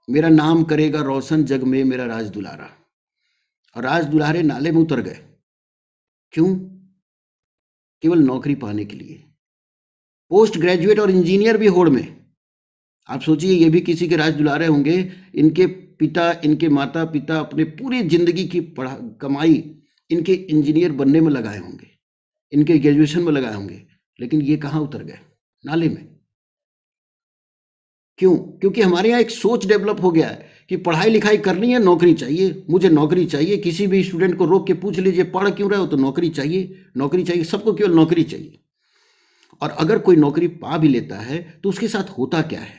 मेरा नाम करेगा रोशन जग में मेरा राज दुलारा। और राज दुलारे नाले में उतर गए, क्यों? केवल नौकरी पाने के लिए। पोस्ट ग्रेजुएट और इंजीनियर भी होड़ में। आप सोचिए ये भी किसी के राज दुलारे होंगे, इनके पिता, इनके माता पिता अपने पूरी जिंदगी की कमाई इनके इंजीनियर बनने में लगाए होंगे, इनके ग्रेजुएशन में लगाए होंगे, लेकिन ये कहाँ उतर गए? नाले में। क्यों? क्योंकि हमारे यहाँ एक सोच डेवलप हो गया है कि पढ़ाई लिखाई करनी है, नौकरी चाहिए, मुझे नौकरी चाहिए। किसी भी स्टूडेंट को रोक के पूछ लीजिए पढ़ क्यों रहे हो, तो नौकरी चाहिए, नौकरी चाहिए, सबको केवल नौकरी चाहिए। और अगर कोई नौकरी पा भी लेता है तो उसके साथ होता क्या है?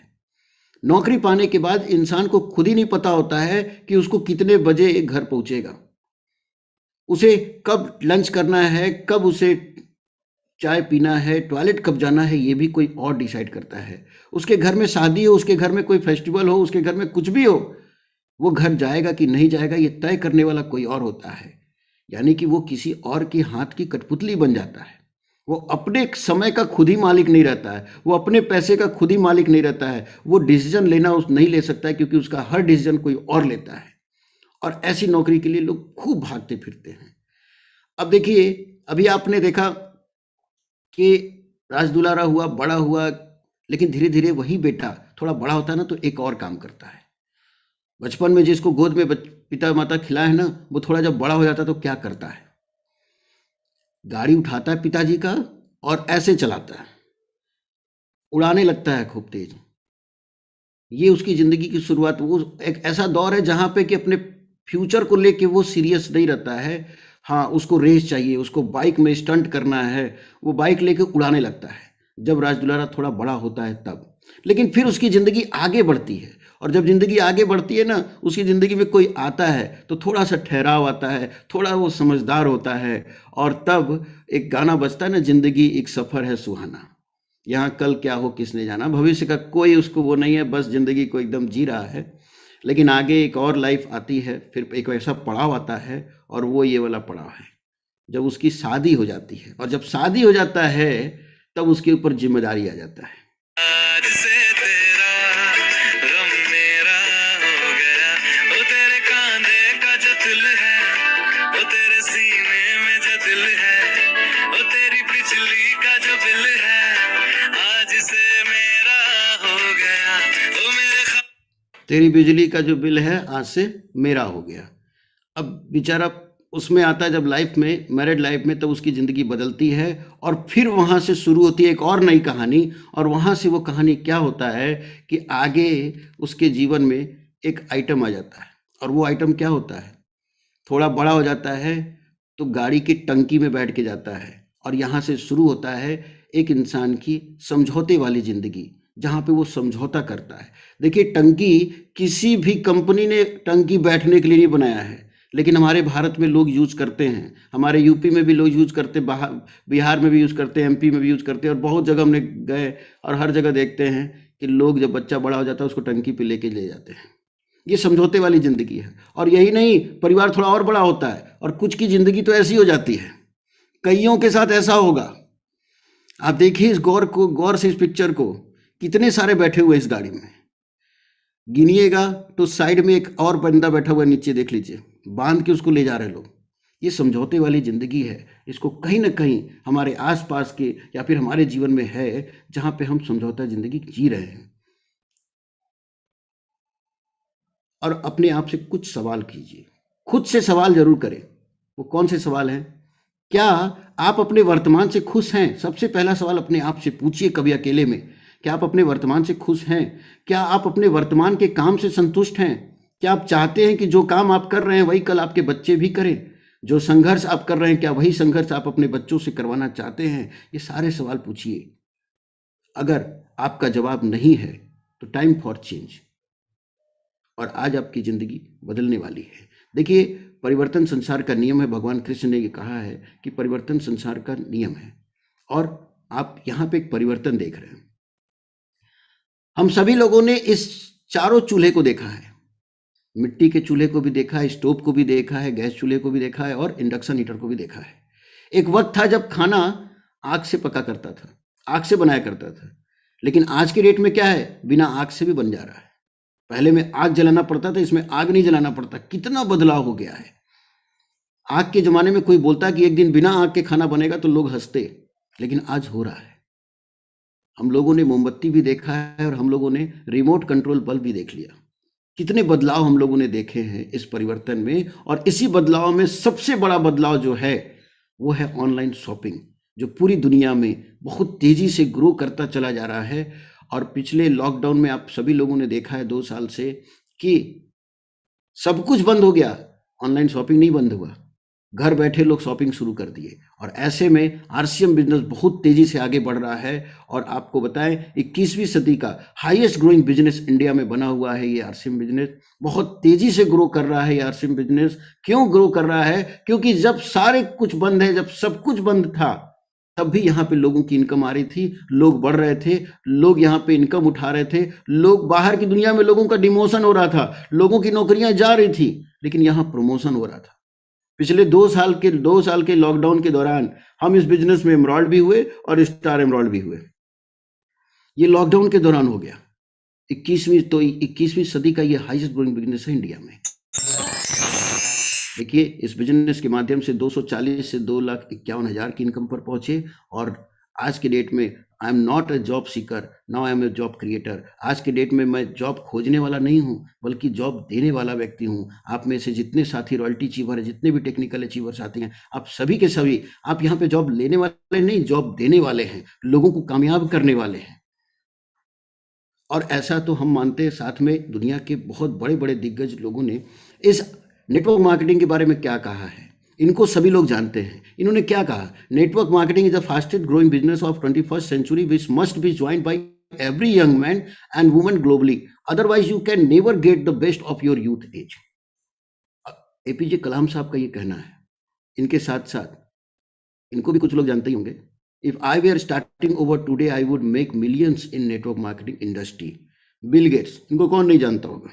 नौकरी पाने के बाद इंसान को खुद ही नहीं पता होता है कि उसको कितने बजे घर पहुंचेगा, उसे कब लंच करना है, कब उसे चाय पीना है, टॉयलेट कब जाना है, ये भी कोई और डिसाइड करता है। उसके घर में शादी हो, उसके घर में कोई फेस्टिवल हो, उसके घर में कुछ भी हो, वो घर जाएगा कि नहीं जाएगा ये तय करने वाला कोई और होता है। यानी कि वो किसी और के हाथ की कठपुतली बन जाता है। वो अपने समय का खुद ही मालिक नहीं रहता है, वो अपने पैसे का खुद ही मालिक नहीं रहता है, वो डिसीजन लेना उस नहीं ले सकता है, क्योंकि उसका हर डिसीजन कोई और लेता है। और ऐसी नौकरी के लिए लोग खूब भागते फिरते हैं। अब देखिए, अभी आपने देखा कि राज दुलारा हुआ, बड़ा हुआ, लेकिन धीरे धीरे वही बेटा थोड़ा बड़ा होता है ना तो एक और काम करता है। बचपन में जिसको गोद में पिता माता खिलाए है ना, वो थोड़ा जब बड़ा हो जाता है तो क्या करता है, गाड़ी उठाता है पिताजी का और ऐसे चलाता है, उड़ाने लगता है खूब तेज। ये उसकी जिंदगी की शुरुआत। वो एक ऐसा दौर है जहां पे कि अपने फ्यूचर को लेके वो सीरियस नहीं रहता है। हाँ, उसको रेस चाहिए, उसको बाइक में स्टंट करना है, वो बाइक लेके उड़ाने लगता है। जब राज दुलारा थोड़ा बड़ा होता है तब, लेकिन फिर उसकी ज़िंदगी आगे बढ़ती है, और जब ज़िंदगी आगे बढ़ती है ना, उसकी ज़िंदगी में कोई आता है तो थोड़ा सा ठहराव आता है, थोड़ा वो समझदार होता है, और तब एक गाना बजता है ना, ज़िंदगी एक सफ़र है सुहाना, यहाँ कल क्या हो किसने जाना। भविष्य का कोई उसको वो नहीं है, बस ज़िंदगी को एकदम जी रहा है। लेकिन आगे एक और लाइफ आती है, फिर एक ऐसा पड़ाव आता है, और वो ये वाला पड़ाव है जब उसकी शादी हो जाती है। और जब शादी हो जाता है तब उसके ऊपर जिम्मेदारी आ जाता है। आज से तेरा गम मेरा हो गया, वो तेरे कांधे का जो दिल है, वो तेरे सीने में जो दिल है, वो तेरी बिजली का जो बिल है, आज से मेरा हो गया, वो मेरे तेरी बिजली का जो बिल है आज से मेरा हो गया। अब बेचारा उसमें आता है जब लाइफ में, मैरिड लाइफ में, तब उसकी ज़िंदगी बदलती है, और फिर वहाँ से शुरू होती है एक और नई कहानी। और वहाँ से वो कहानी क्या होता है कि आगे उसके जीवन में एक आइटम आ जाता है, और वो आइटम क्या होता है, थोड़ा बड़ा हो जाता है तो गाड़ी की टंकी में बैठ के जाता है, और यहाँ से शुरू होता है एक इंसान की समझौते वाली ज़िंदगी, जहाँ पे वो समझौता करता है। देखिए, टंकी किसी भी कंपनी ने टंकी बैठने के लिए नहीं बनाया है, लेकिन हमारे भारत में लोग यूज़ करते हैं, हमारे यूपी में भी लोग यूज़ करते हैं, बिहार में भी यूज़ करते हैं, एमपी में भी यूज़ करते हैं, और बहुत जगह हमने गए और हर जगह देखते हैं कि लोग जब बच्चा बड़ा हो जाता है उसको टंकी पे लेके ले जाते हैं। ये समझौते वाली ज़िंदगी है। और यही नहीं, परिवार थोड़ा और बड़ा होता है और कुछ की ज़िंदगी तो ऐसी हो जाती है, कईयों के साथ ऐसा होगा। आप देखिए इस गौर से इस पिक्चर को, कितने सारे बैठे हुए इस गाड़ी में, गिनिएगा तो साइड में एक और बंदा बैठा हुआ है, नीचे देख लीजिए, बांध के उसको ले जा रहे लोग। ये समझौते वाली ज़िंदगी है। इसको कहीं ना कहीं हमारे आसपास के या फिर हमारे जीवन में है, जहाँ पे हम समझौता ज़िंदगी जी रहे हैं। और अपने आप से कुछ सवाल कीजिए, खुद से सवाल जरूर करें। वो कौन से सवाल हैं? क्या आप अपने वर्तमान से खुश हैं? सबसे पहला सवाल अपने आप से पूछिए कभी अकेले में, क्या आप अपने वर्तमान से खुश हैं? क्या आप अपने वर्तमान के काम से संतुष्ट हैं? क्या आप चाहते हैं कि जो काम आप कर रहे हैं वही कल आपके बच्चे भी करें? जो संघर्ष आप कर रहे हैं, क्या वही संघर्ष आप अपने बच्चों से करवाना चाहते हैं? ये सारे सवाल पूछिए। अगर आपका जवाब नहीं है तो टाइम फॉर चेंज, और आज आपकी ज़िंदगी बदलने वाली है। देखिए, परिवर्तन संसार का नियम है। भगवान कृष्ण ने ये कहा है कि परिवर्तन संसार का नियम है, और आप यहाँ पे एक परिवर्तन देख रहे हैं। हम सभी लोगों ने इस चारों चूल्हे को देखा है, मिट्टी के चूल्हे को भी देखा है, स्टोव को भी देखा है, गैस चूल्हे को भी देखा है, और इंडक्शन हीटर को भी देखा है। एक वक्त था जब खाना आग से पका करता था, आग से बनाया करता था, लेकिन आज के डेट में क्या है, बिना आग से भी बन जा रहा है। पहले में आग जलाना पड़ता था, इसमें आग नहीं जलाना पड़ता। कितना बदलाव हो गया है। आग के ज़माने में कोई बोलता कि एक दिन बिना आग के खाना बनेगा तो लोग हंसते, लेकिन आज हो रहा है। हम लोगों ने मोमबत्ती भी देखा है, और हम लोगों ने रिमोट कंट्रोल बल्ब भी देख लिया। कितने बदलाव हम लोगों ने देखे हैं इस परिवर्तन में। और इसी बदलाव में सबसे बड़ा बदलाव जो है वो है ऑनलाइन शॉपिंग, जो पूरी दुनिया में बहुत तेज़ी से ग्रो करता चला जा रहा है। और पिछले लॉकडाउन में आप सभी लोगों ने देखा है 2 साल से कि सब कुछ बंद हो गया, ऑनलाइन शॉपिंग नहीं बंद हुआ। घर बैठे लोग शॉपिंग शुरू कर दिए, और ऐसे में आरसीएम बिजनेस बहुत तेज़ी से आगे बढ़ रहा है। और आपको बताएं, 21वीं सदी का हाईएस्ट ग्रोइंग बिजनेस इंडिया में बना हुआ है ये आरसीएम बिजनेस। बहुत तेज़ी से ग्रो कर रहा है ये आरसीएम बिजनेस। क्यों ग्रो कर रहा है? क्योंकि जब सारे कुछ बंद है, जब सब कुछ बंद था, तब भी यहाँ पे लोगों की इनकम आ रही थी, लोग बढ़ रहे थे, लोग यहाँ पे इनकम उठा रहे थे, लोग बाहर की दुनिया में लोगों का डिमोशन हो रहा था, लोगों की नौकरियां जा रही थी, लेकिन यहाँ प्रमोशन हो रहा था। पिछले 2 साल के लॉकडाउन के दौरान हम इस बिजनेस में एमरॉल्ड भी हुए और स्टार एमरॉल्ड भी हुए। ये लॉकडाउन के दौरान हो गया। 21वीं सदी का ये हाईएस्ट ग्रोइंग बिजनेस है इंडिया में। देखिए, इस बिजनेस के माध्यम से 240 से 2,51,000 की इनकम पर पहुंचे, और आज के डेट में I am not a job seeker, now I am a job creator. आज के डेट में मैं जॉब खोजने वाला नहीं हूँ, बल्कि जॉब देने वाला व्यक्ति हूँ। आप में से जितने साथी रॉयल्टी अचीवर है, जितने भी टेक्निकल अचीवर साथी हैं, आप सभी के सभी, आप यहाँ पे जॉब लेने वाले नहीं, जॉब देने वाले हैं, लोगों को कामयाब करने वाले हैं। और ऐसा तो हम मानते हैं। साथ में दुनिया के बहुत बड़े बड़े दिग्गज लोगों ने इस नेटवर्क मार्केटिंग के बारे में क्या कहा है, इनको सभी लोग जानते हैं। इन्होंने क्या कहा, network marketing is the fastest growing business of 21st century which must be joined by every young man and woman globally, otherwise you can never get the best of your youth age. APJ Kalam साहब का ये कहना है। इनके साथ साथ इनको भी कुछ लोग जानते ही होंगे। If I were starting over today, I would make millions in network marketing industry. Bill Gates, इनको कौन नहीं जानता होगा,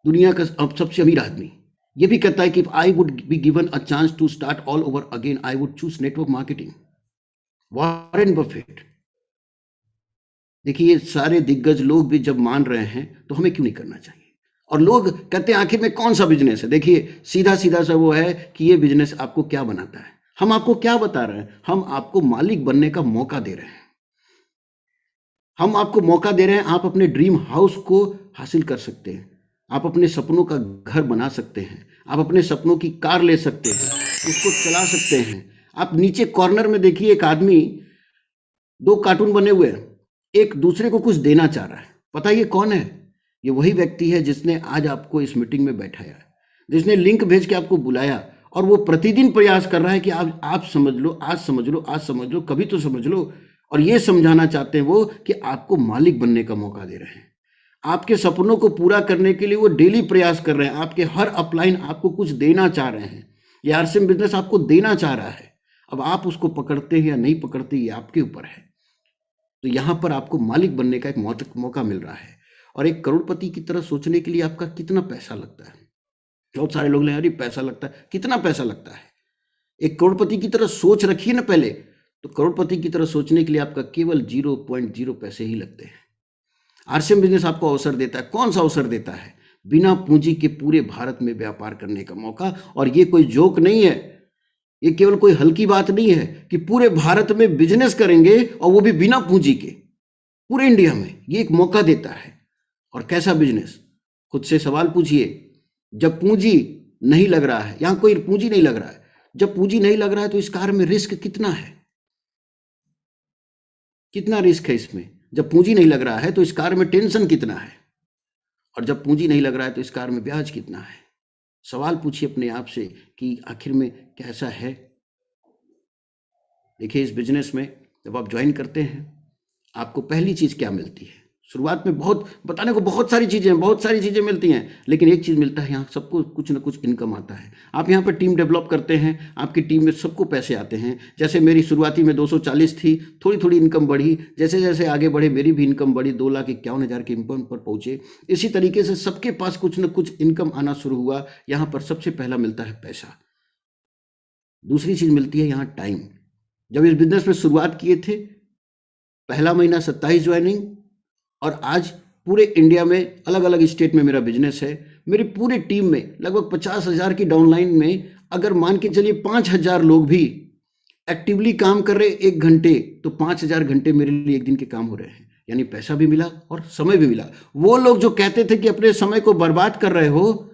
दुनिया का अब सबसे अमीर आदमी, ये भी कहता है कि if I would be given a chance to start all over again, I would choose network marketing. Warren Buffett. देखिए, ये सारे दिग्गज लोग भी जब मान रहे हैं तो हमें क्यों नहीं करना चाहिए। और लोग कहते हैं आखिर में कौन सा बिजनेस है। देखिए, सीधा सीधा सा वो है कि ये बिजनेस आपको क्या बनाता है। हम आपको क्या बता रहे हैं, हम आपको मालिक बनने का मौका दे रहे हैं। हम आपको मौका दे रहे हैं, आप अपने ड्रीम हाउस को हासिल कर सकते हैं, आप अपने सपनों का घर बना सकते हैं, आप अपने सपनों की कार ले सकते हैं, उसको चला सकते हैं। आप नीचे कॉर्नर में देखिए, एक आदमी, 2 कार्टून बने हुए हैं, एक दूसरे को कुछ देना चाह रहा है। पता है ये कौन है? ये वही व्यक्ति है जिसने आज आपको इस मीटिंग में बैठाया, जिसने लिंक भेज के आपको बुलाया, और वो प्रतिदिन प्रयास कर रहा है कि आप समझ लो, आज समझ लो, आज समझ लो, कभी तो समझ लो। और ये समझाना चाहते हैं वो कि आपको मालिक बनने का मौका दे रहे हैं। आपके सपनों को पूरा करने के लिए वो डेली प्रयास कर रहे हैं। आपके हर अपलाइन आपको कुछ देना चाह रहे हैं। ये आरसीएम बिजनेस आपको देना चाह रहा है। अब आप उसको पकड़ते हैं या नहीं पकड़ते, ये आपके ऊपर है। तो यहाँ पर आपको मालिक बनने का एक मौका मिल रहा है। और एक करोड़पति की तरह सोचने के लिए आपका कितना पैसा लगता है। बहुत सारे लोग अरे पैसा लगता है, कितना पैसा लगता है। एक करोड़पति की तरह सोच रखिए ना पहले, तो करोड़पति की तरह सोचने के लिए आपका केवल 0.0 पैसे ही लगते हैं। आरसीएम बिजनेस आपको अवसर देता है। कौन सा अवसर देता है? बिना पूंजी के पूरे भारत में व्यापार करने का मौका। और ये कोई जोक नहीं है, ये केवल कोई हल्की बात नहीं है कि पूरे भारत में बिजनेस करेंगे और वो भी बिना पूंजी के, पूरे इंडिया में। ये एक मौका देता है। और कैसा बिजनेस? खुद से सवाल पूछिए। जब पूंजी नहीं लग रहा है, यहां कोई पूंजी नहीं लग रहा है, जब पूंजी नहीं लग रहा है तो इस कार में रिस्क कितना है? कितना रिस्क है इसमें? जब पूंजी नहीं लग रहा है तो इस कार में टेंशन कितना है? और जब पूंजी नहीं लग रहा है तो इस कार में ब्याज कितना है? सवाल पूछिए अपने आप से कि आखिर में कैसा है। देखिए, इस बिजनेस में जब आप ज्वाइन करते हैं, आपको पहली चीज क्या मिलती है? शुरुआत में बहुत बताने को बहुत सारी चीज़ें मिलती हैं, लेकिन एक चीज़ मिलता है, यहाँ सबको कुछ ना कुछ इनकम आता है। आप यहाँ पर टीम डेवलप करते हैं, आपकी टीम में सबको पैसे आते हैं। जैसे मेरी शुरुआती में 240 थी, थोड़ी थोड़ी इनकम बढ़ी, जैसे जैसे आगे बढ़े मेरी भी इनकम बढ़ी, 2,51,000 की इनकम पर पहुँचे। इसी तरीके से सबके पास कुछ ना कुछ इनकम आना शुरू हुआ। यहाँ पर सबसे पहला मिलता है पैसा। दूसरी चीज़ मिलती है यहाँ टाइम। जब इस बिजनेस में शुरुआत किए थे, पहला महीना 27 ज्वाइनिंग, और आज पूरे इंडिया में अलग अलग स्टेट में मेरा बिजनेस है। मेरी पूरी टीम में लगभग 50,000 की डाउनलाइन में अगर मान के चलिए 5,000 लोग भी एक्टिवली काम कर रहे 1 घंटे, तो 5,000 घंटे मेरे लिए 1 दिन के काम हो रहे हैं। यानी पैसा भी मिला और समय भी मिला। वो लोग जो कहते थे कि अपने समय को बर्बाद कर रहे हो,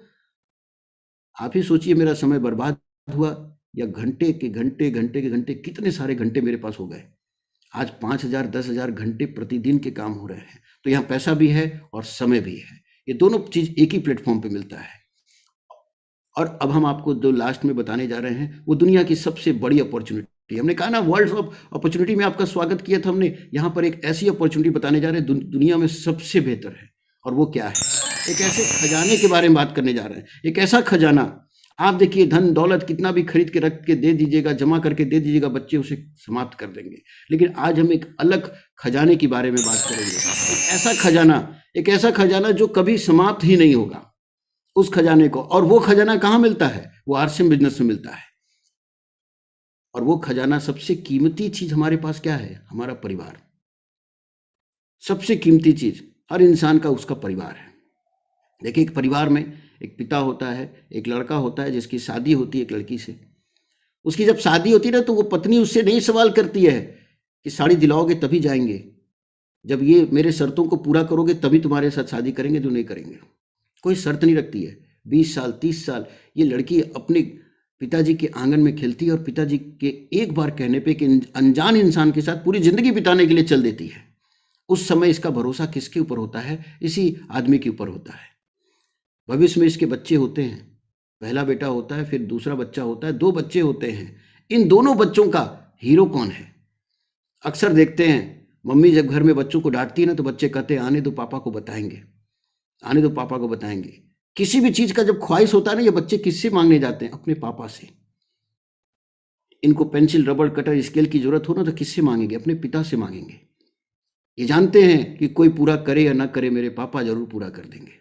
आप ही सोचिए मेरा समय बर्बाद हुआ या घंटे के घंटे कितने सारे घंटे मेरे पास हो गए। आज 5,000 10,000 घंटे प्रतिदिन के काम हो रहे हैं। तो यहाँ पैसा भी है और समय भी है। ये दोनों चीज एक ही प्लेटफॉर्म पे मिलता है। और अब हम आपको जो लास्ट में बताने जा रहे हैं, वो दुनिया की सबसे बड़ी अपॉर्चुनिटी। हमने कहा ना, वर्ल्ड ऑफ अपॉर्चुनिटी में आपका स्वागत किया था हमने। यहाँ पर एक ऐसी अपॉर्चुनिटी बताने जा रहे हैं, दुनिया में सबसे बेहतर है। और वो क्या है? एक ऐसे खजाने के बारे में बात करने जा रहे हैं। एक ऐसा खजाना, आप देखिए, धन दौलत कितना भी खरीद के रख के दे दीजिएगा, जमा करके दे दीजिएगा, बच्चे उसे समाप्त कर देंगे। लेकिन आज हम एक अलग खजाने के बारे में बात करेंगे। एक ऐसा खजाना जो कभी समाप्त ही नहीं होगा, उस खजाने को। और वो खजाना कहाँ मिलता है? वो आरसीएम बिजनेस में मिलता है। और वो खजाना, सबसे कीमती चीज हमारे पास क्या है? हमारा परिवार। सबसे कीमती चीज हर इंसान का उसका परिवार है। देखिए, एक परिवार में एक पिता होता है, एक लड़का होता है जिसकी शादी होती है एक लड़की से। उसकी जब शादी होती है ना तो वो पत्नी उससे नहीं सवाल करती है कि साड़ी दिलाओगे तभी जाएंगे, जब ये मेरे शर्तों को पूरा करोगे तभी तुम्हारे साथ शादी करेंगे, तो नहीं करेंगे। कोई शर्त नहीं रखती है। 20 साल 30 साल ये लड़की अपने पिताजी के आंगन में खेलती है और पिताजी के एक बार कहने पे कि अनजान इंसान के साथ पूरी जिंदगी बिताने के लिए चल देती है। उस समय इसका भरोसा किसके ऊपर होता है? इसी आदमी के ऊपर होता है। भविष्य में इसके बच्चे होते हैं, पहला बेटा होता है, फिर दूसरा बच्चा होता है, 2 बच्चे होते हैं। इन दोनों बच्चों का हीरो कौन है? अक्सर देखते हैं मम्मी जब घर में बच्चों को डांटती है ना तो बच्चे कहते हैं आने दो पापा को बताएंगे, आने दो पापा को बताएंगे। किसी भी चीज का जब ख्वाहिश होता है ना, ये बच्चे किससे मांगने जाते हैं? अपने पापा से। इनको पेंसिल, रबड़, कटर, स्केल की जरूरत हो ना तो किससे मांगेंगे? अपने पिता से मांगेंगे। ये जानते हैं कि कोई पूरा करे या ना करे, मेरे पापा जरूर पूरा कर देंगे।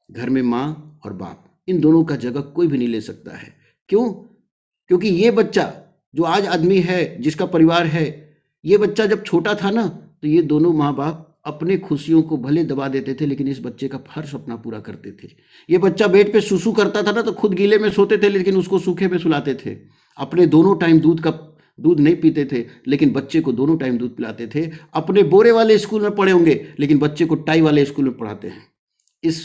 घर में माँ और बाप, इन दोनों का जगह कोई भी नहीं ले सकता है। क्यों? क्योंकि ये बच्चा जो आज आदमी है, जिसका परिवार है, ये बच्चा जब छोटा था ना तो ये दोनों माँ बाप अपने खुशियों को भले दबा देते थे, लेकिन इस बच्चे का हर सपना पूरा करते थे। ये बच्चा बेड पे सुसु करता था ना तो खुद गीले में सोते थे, लेकिन उसको सूखे में सुलाते थे। अपने दोनों टाइम दूध नहीं पीते थे, लेकिन बच्चे को दोनों टाइम दूध पिलाते थे। अपने बोरे वाले स्कूल में पढ़े होंगे, लेकिन बच्चे को टाई वाले स्कूल में पढ़ाते हैं। इस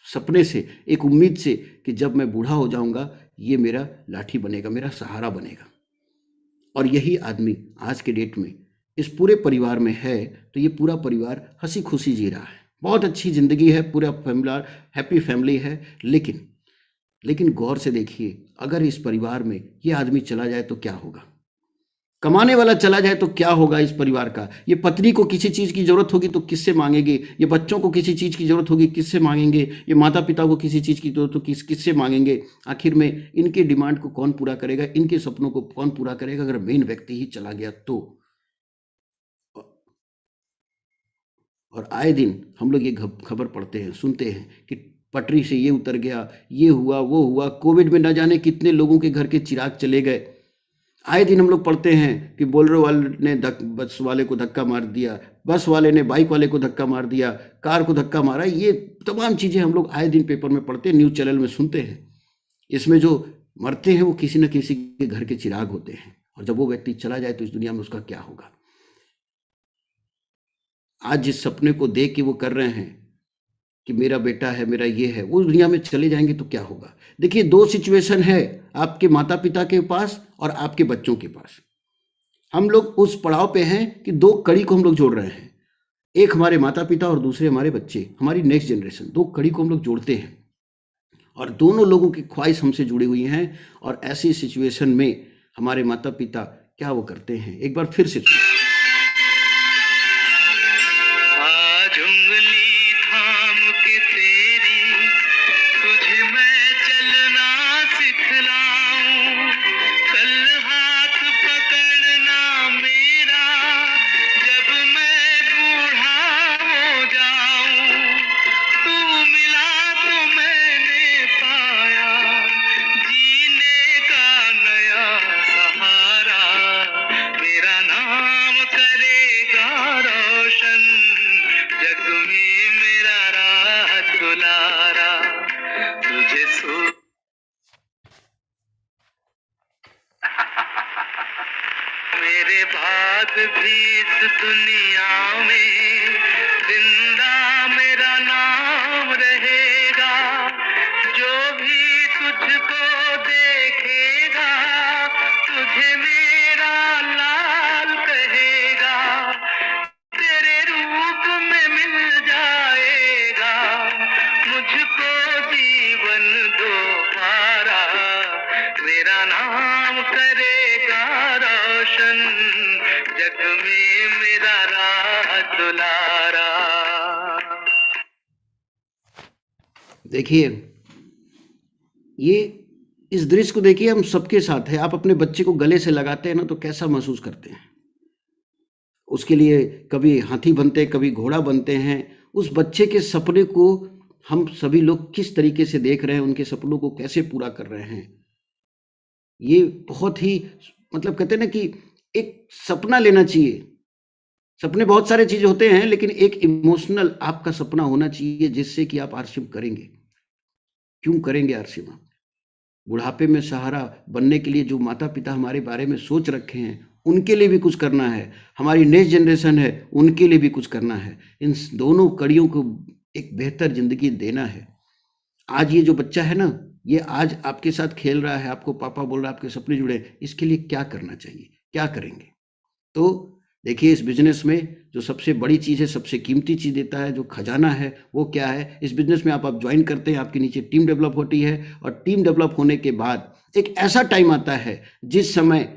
सपने से, एक उम्मीद से कि जब मैं बूढ़ा हो जाऊंगा ये मेरा लाठी बनेगा, मेरा सहारा बनेगा। और यही आदमी आज के डेट में इस पूरे परिवार में है, तो ये पूरा परिवार हंसी खुशी जी रहा है, बहुत अच्छी जिंदगी है, पूरा फैमिली हैप्पी फैमिली है। लेकिन गौर से देखिए, अगर इस परिवार में ये आदमी चला जाए तो क्या होगा? कमाने वाला चला जाए तो क्या होगा इस परिवार का? ये पत्नी को किसी चीज की जरूरत होगी तो किससे मांगेंगे? ये बच्चों को किसी चीज की जरूरत होगी किससे मांगेंगे? ये माता पिता को किसी चीज की जरूरत हो किससे मांगेंगे? आखिर में इनके डिमांड को कौन पूरा करेगा? इनके सपनों को कौन पूरा करेगा अगर मेन व्यक्ति ही चला गया तो? और आए दिन हम लोग ये खबर पढ़ते हैं, सुनते हैं कि पटरी से ये उतर गया, ये हुआ, वो हुआ। कोविड में न जाने कितने लोगों के घर के चिराग चले गए। आए दिन हम लोग पढ़ते हैं कि बोलेरो वाले ने बस वाले को धक्का मार दिया, बस वाले ने बाइक वाले को धक्का मार दिया, कार को धक्का मारा। ये तमाम चीज़ें हम लोग आए दिन पेपर में पढ़ते हैं, न्यूज़ चैनल में सुनते हैं। इसमें जो मरते हैं वो किसी न किसी के घर के चिराग होते हैं, और जब वो व्यक्ति चला जाए तो इस दुनिया में उसका क्या होगा? आज जिस सपने को देख के वो कर रहे हैं कि मेरा बेटा है, मेरा ये है, वो दुनिया में चले जाएंगे तो क्या होगा? देखिए, 2 सिचुएशन है आपके माता पिता के पास और आपके बच्चों के पास। हम लोग उस पड़ाव पे हैं कि 2 कड़ी को हम लोग जोड़ रहे हैं। एक हमारे माता पिता और दूसरे हमारे बच्चे, हमारी नेक्स्ट जनरेशन। 2 कड़ी को हम लोग जोड़ते हैं और दोनों लोगों की ख्वाहिश हमसे जुड़ी हुई हैं। और ऐसी सिचुएशन में हमारे माता पिता क्या वो करते हैं, एक बार फिर से सुनिए। आज उंगली थाम के तेरी तुझे मैं चलना सिखलाऊं, कल हाथ पकड़ना मेरा जब मैं बूढ़ा हो जाऊं। तू मिला तो मैंने पाया जीने का नया सहारा, मेरा नाम करेगा रोशन, जग में मेरा राह दुलारा, तुझे सो मेरे बाद भी इस दुनिया में जिंदा मेरा नाम रहेगा। जो भी तुझको देखेगा तुझे मेरा लाल कहेगा, तेरे रूप में मिल जाएगा मुझको जीवन दोबारा, मेरा नाम करेगा रोशन, जग में मेरा राह दुलारा। देखिए, ये इस दृश्य को देखिए, हम सबके साथ है। आप अपने बच्चे को गले से लगाते हैं ना तो कैसा महसूस करते हैं? उसके लिए कभी हाथी बनते हैं, कभी घोड़ा बनते हैं। उस बच्चे के सपने को हम सभी लोग किस तरीके से देख रहे हैं, उनके सपनों को कैसे पूरा कर रहे हैं, ये बहुत ही मतलब कहते हैं ना कि एक सपना लेना चाहिए। सपने बहुत सारे चीज होते हैं, लेकिन एक इमोशनल आपका सपना होना चाहिए जिससे कि आप आरसीएम करेंगे। क्यों करेंगे आरसीएम? बुढ़ापे में सहारा बनने के लिए जो माता पिता हमारे बारे में सोच रखे हैं, उनके लिए भी कुछ करना है। हमारी नेक्स्ट जनरेशन है, उनके लिए भी कुछ करना है। इन दोनों कड़ियों को एक बेहतर ज़िंदगी देना है। आज ये जो बच्चा है ना, ये आज आपके साथ खेल रहा है, आपको पापा बोल रहा है, आपके सपने जुड़े हैं, इसके लिए क्या करना चाहिए, क्या करेंगे? तो देखिए, इस बिजनेस में जो सबसे बड़ी चीज़ है, सबसे कीमती चीज़ देता है, जो खजाना है, वो क्या है? इस बिजनेस में आप ज्वाइन करते हैं, आपके नीचे टीम डेवलप होती है, और टीम डेवलप होने के बाद एक ऐसा टाइम आता है जिस समय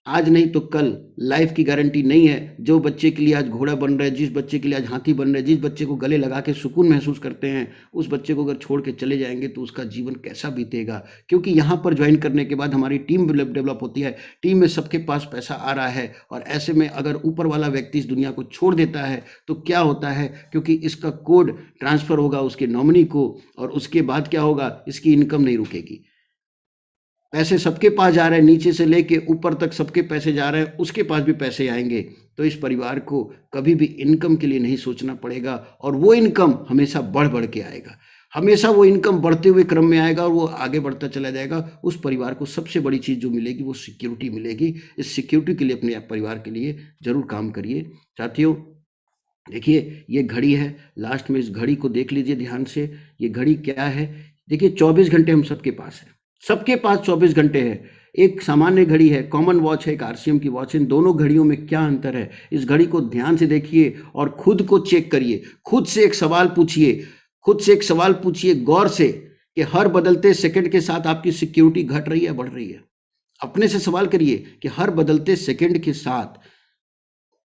आज नहीं तो कल लाइफ की गारंटी नहीं है। जो बच्चे के लिए आज घोड़ा बन रहा है, जिस बच्चे के लिए आज हाथी बन रहा है, जिस बच्चे को गले लगा के सुकून महसूस करते हैं, उस बच्चे को अगर छोड़ के चले जाएंगे तो उसका जीवन कैसा बीतेगा? क्योंकि यहाँ पर ज्वाइन करने के बाद हमारी टीम डेवलप होती है, टीम में सबके पास पैसा आ रहा है, और ऐसे में अगर ऊपर वाला व्यक्ति इस दुनिया को छोड़ देता है तो क्या होता है? क्योंकि इसका कोड ट्रांसफ़र होगा उसके नॉमिनी को, और उसके बाद क्या होगा? इसकी इनकम नहीं रुकेगी। पैसे सबके पास जा रहे हैं, नीचे से लेके ऊपर तक सबके पैसे जा रहे हैं, उसके पास भी पैसे आएंगे। तो इस परिवार को कभी भी इनकम के लिए नहीं सोचना पड़ेगा, और वो इनकम हमेशा बढ़ बढ़ के आएगा। हमेशा वो इनकम बढ़ते हुए क्रम में आएगा, और वो आगे बढ़ता चला जाएगा। उस परिवार को सबसे बड़ी चीज़ जो मिलेगी वो सिक्योरिटी मिलेगी। इस सिक्योरिटी के लिए अपने परिवार के लिए ज़रूर काम करिए। साथियों, देखिए, ये घड़ी है, लास्ट में इस घड़ी को देख लीजिए ध्यान से। ये घड़ी क्या है? देखिए, 24 घंटे हम सबके पास है, सबके पास 24 घंटे है। एक सामान्य घड़ी है, कॉमन वॉच है, एक आरसीएम की वॉच है। इन दोनों घड़ियों में क्या अंतर है? इस घड़ी को ध्यान से देखिए और खुद को चेक करिए। खुद से एक सवाल पूछिए, खुद से एक सवाल पूछिए गौर से, कि हर बदलते सेकंड के साथ आपकी सिक्योरिटी घट रही है, बढ़ रही है? अपने से सवाल करिए कि हर बदलते सेकंड के साथ,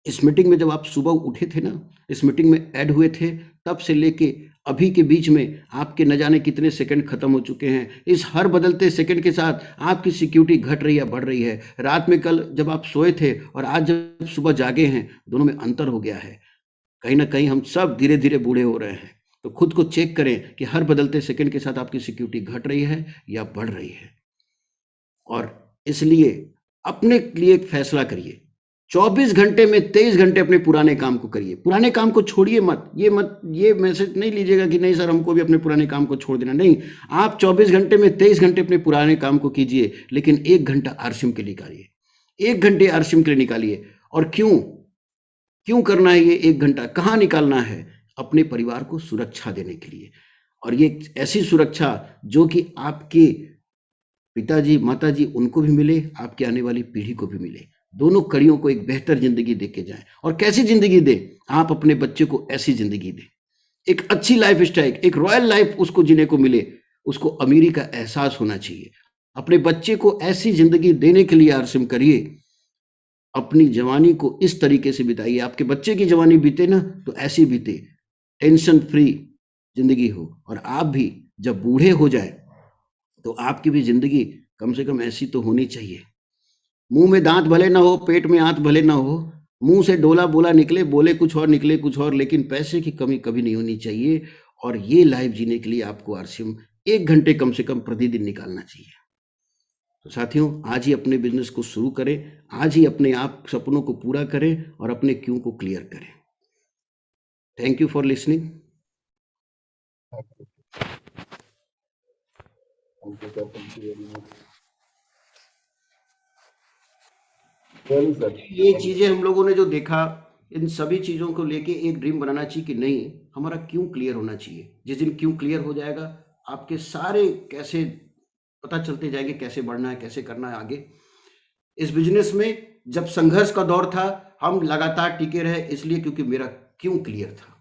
इस मीटिंग में जब आप सुबह उठे थे ना, इस मीटिंग में ऐड हुए थे, तब से लेके अभी के बीच में आपके न जाने कितने सेकंड खत्म हो चुके हैं। इस हर बदलते सेकंड के साथ आपकी सिक्योरिटी घट रही है, बढ़ रही है? रात में कल जब आप सोए थे और आज जब सुबह जागे हैं, दोनों में अंतर हो गया है। कहीं ना कहीं हम सब धीरे धीरे बूढ़े हो रहे हैं। तो खुद को चेक करें कि हर बदलते सेकंड के साथ आपकी सिक्योरिटी घट रही है या बढ़ रही है। और इसलिए अपने लिए एक फैसला करिए, 24 घंटे में 23 घंटे अपने पुराने काम को करिए। पुराने काम को छोड़िए मत। ये मैसेज नहीं लीजिएगा कि नहीं सर हमको भी अपने पुराने काम को छोड़ देना। नहीं, आप 24 घंटे में 23 घंटे अपने पुराने काम को कीजिए, लेकिन 1 घंटा आरसीएम के लिए निकालिए। 1 घंटे आरसीएम के लिए निकालिए। और क्यों करना है ये 1 घंटा? कहाँ निकालना है? अपने परिवार को सुरक्षा देने के लिए। और ये ऐसी सुरक्षा जो कि आपके पिताजी माताजी उनको भी मिले, आपकी आने वाली पीढ़ी को भी मिले। दोनों कड़ियों को एक बेहतर जिंदगी दे के जाएं। और कैसी जिंदगी दे? आप अपने बच्चे को ऐसी जिंदगी दें, एक अच्छी लाइफ स्टाइल, एक रॉयल लाइफ उसको जीने को मिले। उसको अमीरी का एहसास होना चाहिए। अपने बच्चे को ऐसी जिंदगी देने के लिए आरसीएम करिए। अपनी जवानी को इस तरीके से बिताइए। आपके बच्चे की जवानी बीते ना तो ऐसी बीते, टेंशन फ्री जिंदगी हो। और आप भी जब बूढ़े हो जाए तो आपकी भी जिंदगी कम से कम ऐसी तो होनी चाहिए। मुंह में दांत भले ना हो, पेट में आंत भले ना हो, मुंह से डोला बोला निकले, बोले कुछ और निकले कुछ और, लेकिन पैसे की कमी कभी नहीं होनी चाहिए। और ये लाइफ जीने के लिए आपको आरसीएम 1 घंटे कम से कम प्रतिदिन निकालना चाहिए। तो साथियों, आज ही अपने बिजनेस को शुरू करें, आज ही अपने आप सपनों को पूरा करें और अपने क्यों को क्लियर करें। Thank you for listening. ये चीजें हम लोगों ने जो देखा, इन सभी चीजों को लेके एक ड्रीम बनाना चाहिए कि नहीं, हमारा क्यों क्लियर होना चाहिए। जिस दिन क्यों क्लियर हो जाएगा, आपके सारे कैसे पता चलते जाएंगे, कैसे बढ़ना है, कैसे करना है आगे। इस बिजनेस में जब संघर्ष का दौर था, हम लगातार टिके रहे, इसलिए क्योंकि मेरा क्यों क्लियर था।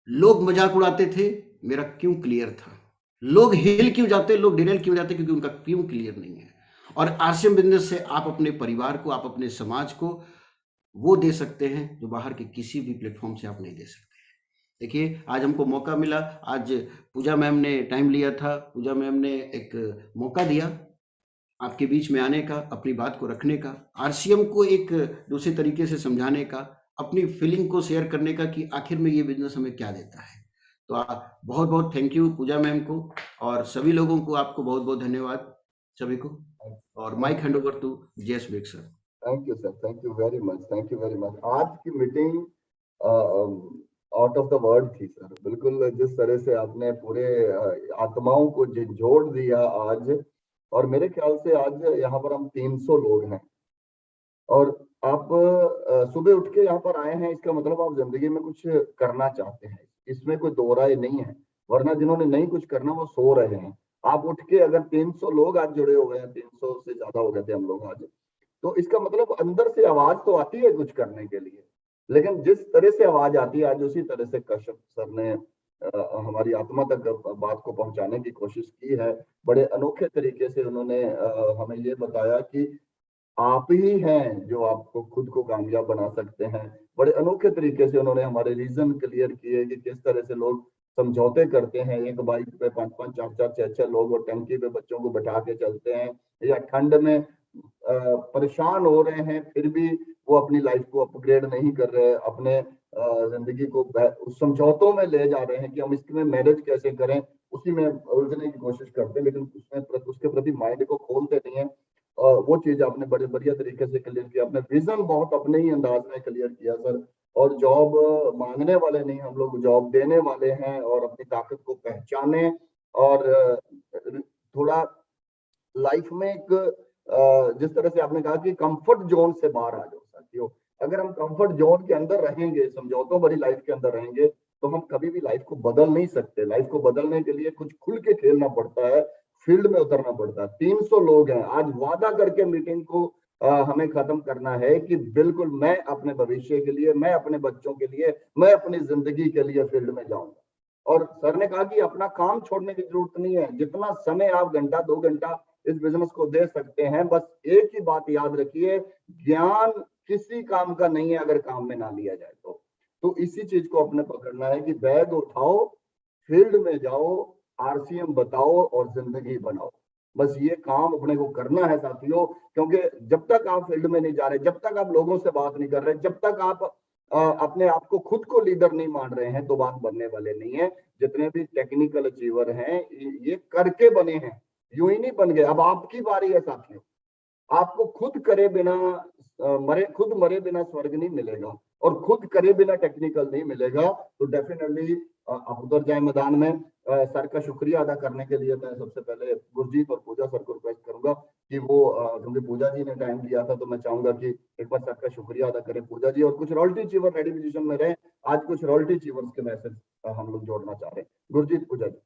लोग मजाक उड़ाते थे, मेरा क्यों क्लियर था। लोग हिल क्यों जाते, लोग डिरेल क्यों जाते, क्योंकि उनका क्यों क्लियर नहीं है। और आरसीएम बिजनेस से आप अपने परिवार को, आप अपने समाज को वो दे सकते हैं जो बाहर के किसी भी प्लेटफॉर्म से आप नहीं दे सकते हैं। देखिए, आज हमको मौका मिला, आज पूजा मैम ने टाइम लिया था, पूजा मैम ने एक मौका दिया आपके बीच में आने का, अपनी बात को रखने का, आरसीएम को एक दूसरे तरीके से समझाने का, अपनी फीलिंग को शेयर करने का कि आखिर में ये बिजनेस हमें क्या देता है। तो बहुत बहुत थैंक यू पूजा मैम को, और सभी लोगों को आपको बहुत बहुत धन्यवाद सभी को। और mic hand over to JS Virk sir. Thank you sir, thank you very much, thank you very much. आज की meeting out of the world थी सर, बिल्कुल जिस तरह से आपने पूरे आत्माओं को झंझोड़ दिया आज। और मेरे ख्याल से आज यहाँ पर हम 300 लोग हैं और आप सुबह उठ के यहाँ पर आए हैं, इसका मतलब आप जिंदगी में कुछ करना चाहते हैं, इसमें कोई दो राय नहीं है। वरना जिन्होंने नहीं कुछ करना वो सो रहे हैं। आप उठ के अगर 300 लोग आज जुड़े हुए हैं, 300 से ज्यादा हो गए थे हम लोग आज, तो इसका मतलब अंदर से आवाज तो आती है कुछ करने के लिए। लेकिन जिस तरह से आवाज आती है आज, उसी तरह से कश्यप सर ने हमारी आत्मा तक बात को पहुंचाने की कोशिश की है। बड़े अनोखे तरीके से उन्होंने हमें ये बताया कि आप ही हैं जो आपको खुद को कामयाब बना सकते हैं। बड़े अनोखे तरीके से उन्होंने हमारे रीजन क्लियर किए कि किस तरह से लोग समझौते करते हैं। एक बाइक पे 5-5, 4-4, 6-6 लोग और टंकी पे बच्चों को बैठा के चलते हैं, या ठंड में परेशान हो रहे हैं, फिर भी वो अपनी लाइफ को अपग्रेड नहीं कर रहे, अपने जिंदगी को उस समझौतों में ले जा रहे हैं कि हम इसमें मैरिज कैसे करें, उसी में उलझने की कोशिश करते हैं, लेकिन उसमें उसके प्रति माइंड को खोलते नहीं है। वो चीज आपने बड़े बढ़िया तरीके से क्लियर किया। आपने विजन बहुत अपने ही अंदाज में क्लियर किया सर। और जॉब मांगने वाले नहीं, हम लोग जॉब देने वाले हैं, और अपनी ताकत को पहचाने और थोड़ा लाइफ में एक जिस तरह से आपने कहा कि कंफर्ट जोन से बाहर आ जाओ साथियों। अगर हम कंफर्ट जोन के अंदर रहेंगे, समझौतों भरी लाइफ के अंदर रहेंगे, तो हम कभी भी लाइफ को बदल नहीं सकते। लाइफ को बदलने के लिए कुछ खुल के खेलना पड़ता है, फील्ड में उतरना पड़ता है। 300 लोग हैं आज, वादा करके मीटिंग को हमें खत्म करना है कि बिल्कुल मैं अपने भविष्य के लिए, मैं अपने बच्चों के लिए, मैं अपनी जिंदगी के लिए फील्ड में जाऊंगा। और सर ने कहा कि अपना काम छोड़ने की जरूरत नहीं है। जितना समय आप घंटा 2 घंटा इस बिजनेस को दे सकते हैं, बस एक ही बात याद रखिए, ज्ञान किसी काम का नहीं है अगर काम में ना लिया जाए तो इसी चीज को अपने पकड़ना है कि बैग उठाओ, फील्ड में जाओ, आरसीएम बताओ और जिंदगी बनाओ। बस ये काम अपने को करना है साथियों। क्योंकि जब तक आप फील्ड में नहीं जा रहे, जब तक आप लोगों से बात नहीं कर रहे, जब तक आप अपने आप को खुद को लीडर नहीं मान रहे हैं, तो बात बनने वाले नहीं है। जितने भी टेक्निकल अचीवर हैं, ये करके बने हैं, यूं ही नहीं बन गए। अब आपकी बारी है साथियों। आपको खुद करे बिना खुद मरे बिना स्वर्ग नहीं मिलेगा, और खुद करे बिना टेक्निकल नहीं मिलेगा। तो डेफिनेटली आप उधर जाए मैदान में। सर का शुक्रिया अदा करने के लिए मैं सबसे पहले गुरजीत और पूजा सर को रिक्वेस्ट करूंगा कि वो क्योंकि पूजा जी ने टाइम दिया था, तो मैं चाहूंगा कि एक बार सर का शुक्रिया अदा करें पूजा जी। और कुछ रॉयल्टी अचीवर रेडी पोजीशन में रहे। आज कुछ रॉयल्टी अचीवर्स के मैसेज हम लोग जोड़ना चाह रहे हैं। Gurjeet, Pooja ji.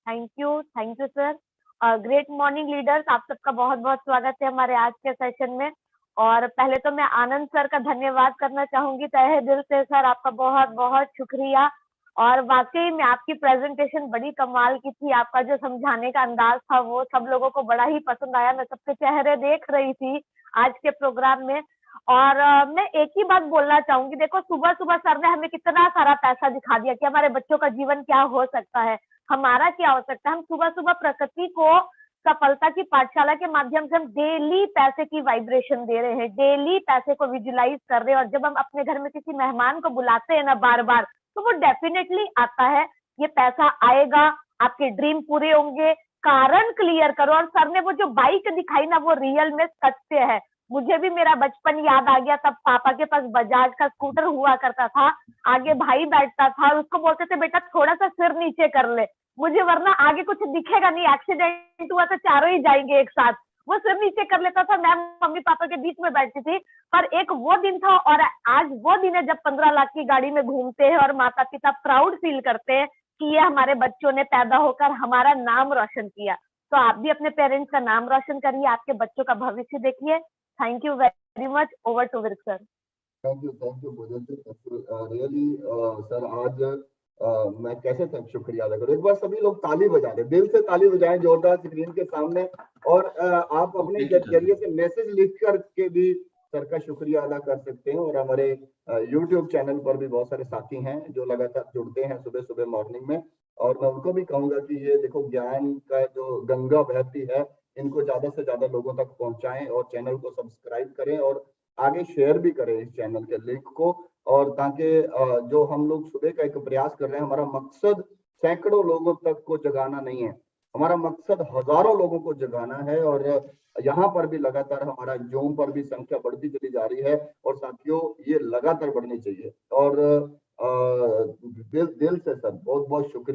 Thank you sir. Great morning leaders, आप सबका बहुत बहुत स्वागत है हमारे आज के सेशन में। और पहले तो मैं आनंद सर का धन्यवाद करना चाहूंगी तहे दिल से। सर आपका बहुत बहुत शुक्रिया। और वाकई में आपकी प्रेजेंटेशन बड़ी कमाल की थी। आपका जो समझाने का अंदाज था वो सब लोगों को बड़ा ही पसंद आया। मैं सबके चेहरे देख रही थी आज के प्रोग्राम में। और मैं एक ही बात बोलना चाहूंगी, देखो सुबह सुबह सर ने हमें कितना सारा पैसा दिखा दिया कि हमारे बच्चों का जीवन क्या हो सकता है, हमारा क्या हो सकता है। हम सुबह सुबह प्रकृति को सफलता की पाठशाला के माध्यम से हम डेली पैसे की वाइब्रेशन दे रहे हैं, डेली पैसे को विजुलाइज कर रहे हैं। और जब हम अपने घर में किसी मेहमान को बुलाते हैं ना बार बार, तो वो डेफिनेटली आता है। ये पैसा आएगा, आपके ड्रीम पूरे होंगे। कारण क्लियर करो। और सर ने वो जो बाइक दिखाई ना, वो रियल में सत्य है। मुझे भी मेरा बचपन याद आ गया। तब पापा के पास बजाज का स्कूटर हुआ करता था, आगे भाई बैठता था और उसको बोलते थे बेटा थोड़ा सा सिर नीचे कर ले, मुझे वरना आगे कुछ दिखेगा नहीं, एक्सीडेंट हुआ तो चारों ही जाएंगे एक साथ। वो सिर नीचे कर लेता था, मैं मम्मी पापा के बीच में बैठती थी। पर एक वो दिन था और आज वो दिन है जब 15 लाख की गाड़ी में घूमते हैं और माता पिता प्राउड फील करते हैं कि ये हमारे बच्चों ने पैदा होकर हमारा नाम रोशन किया। तो आप भी अपने पेरेंट्स का नाम रोशन करिए, आपके बच्चों का भविष्य देखिए। Thank you very much. Over to Virk sir. Thank you Puja ji. Really sir, आज मैं कैसे शुक्रिया अदा करूं। एक बार सभी लोग ताली बजा दें, दिल से ताली बजाएं जोरदार स्क्रीन के सामने। और आप अपने जरिए से मैसेज लिख कर के भी सर का शुक्रिया अदा कर सकते हैं। और हमारे YouTube चैनल पर भी बहुत सारे साथी हैं जो लगातार जुड़ते हैं सुबह सुबह मॉर्निंग में। और मैं उनको भी कहूंगा कि ये देखो, ज्ञान का जो गंगा बहती है, इनको ज्यादा से ज्यादा लोगों तक पहुंचाएं और चैनल को सब्सक्राइब करें और आगे शेयर भी करें इस चैनल के लिंक को। और ताकि जो हम लोग सुबह का एक प्रयास कर रहे हैं, हमारा मकसद सैकड़ों लोगों तक को जगाना नहीं है, हमारा मकसद हजारों लोगों को जगाना है। और यहाँ पर भी लगातार हमारा जूम पर भी संख्या बढ़ती चली जा रही है। और साथियों, ये लगातार बढ़नी चाहिए। और दिल दिल से सर बहुत बहुत शुक्रिया।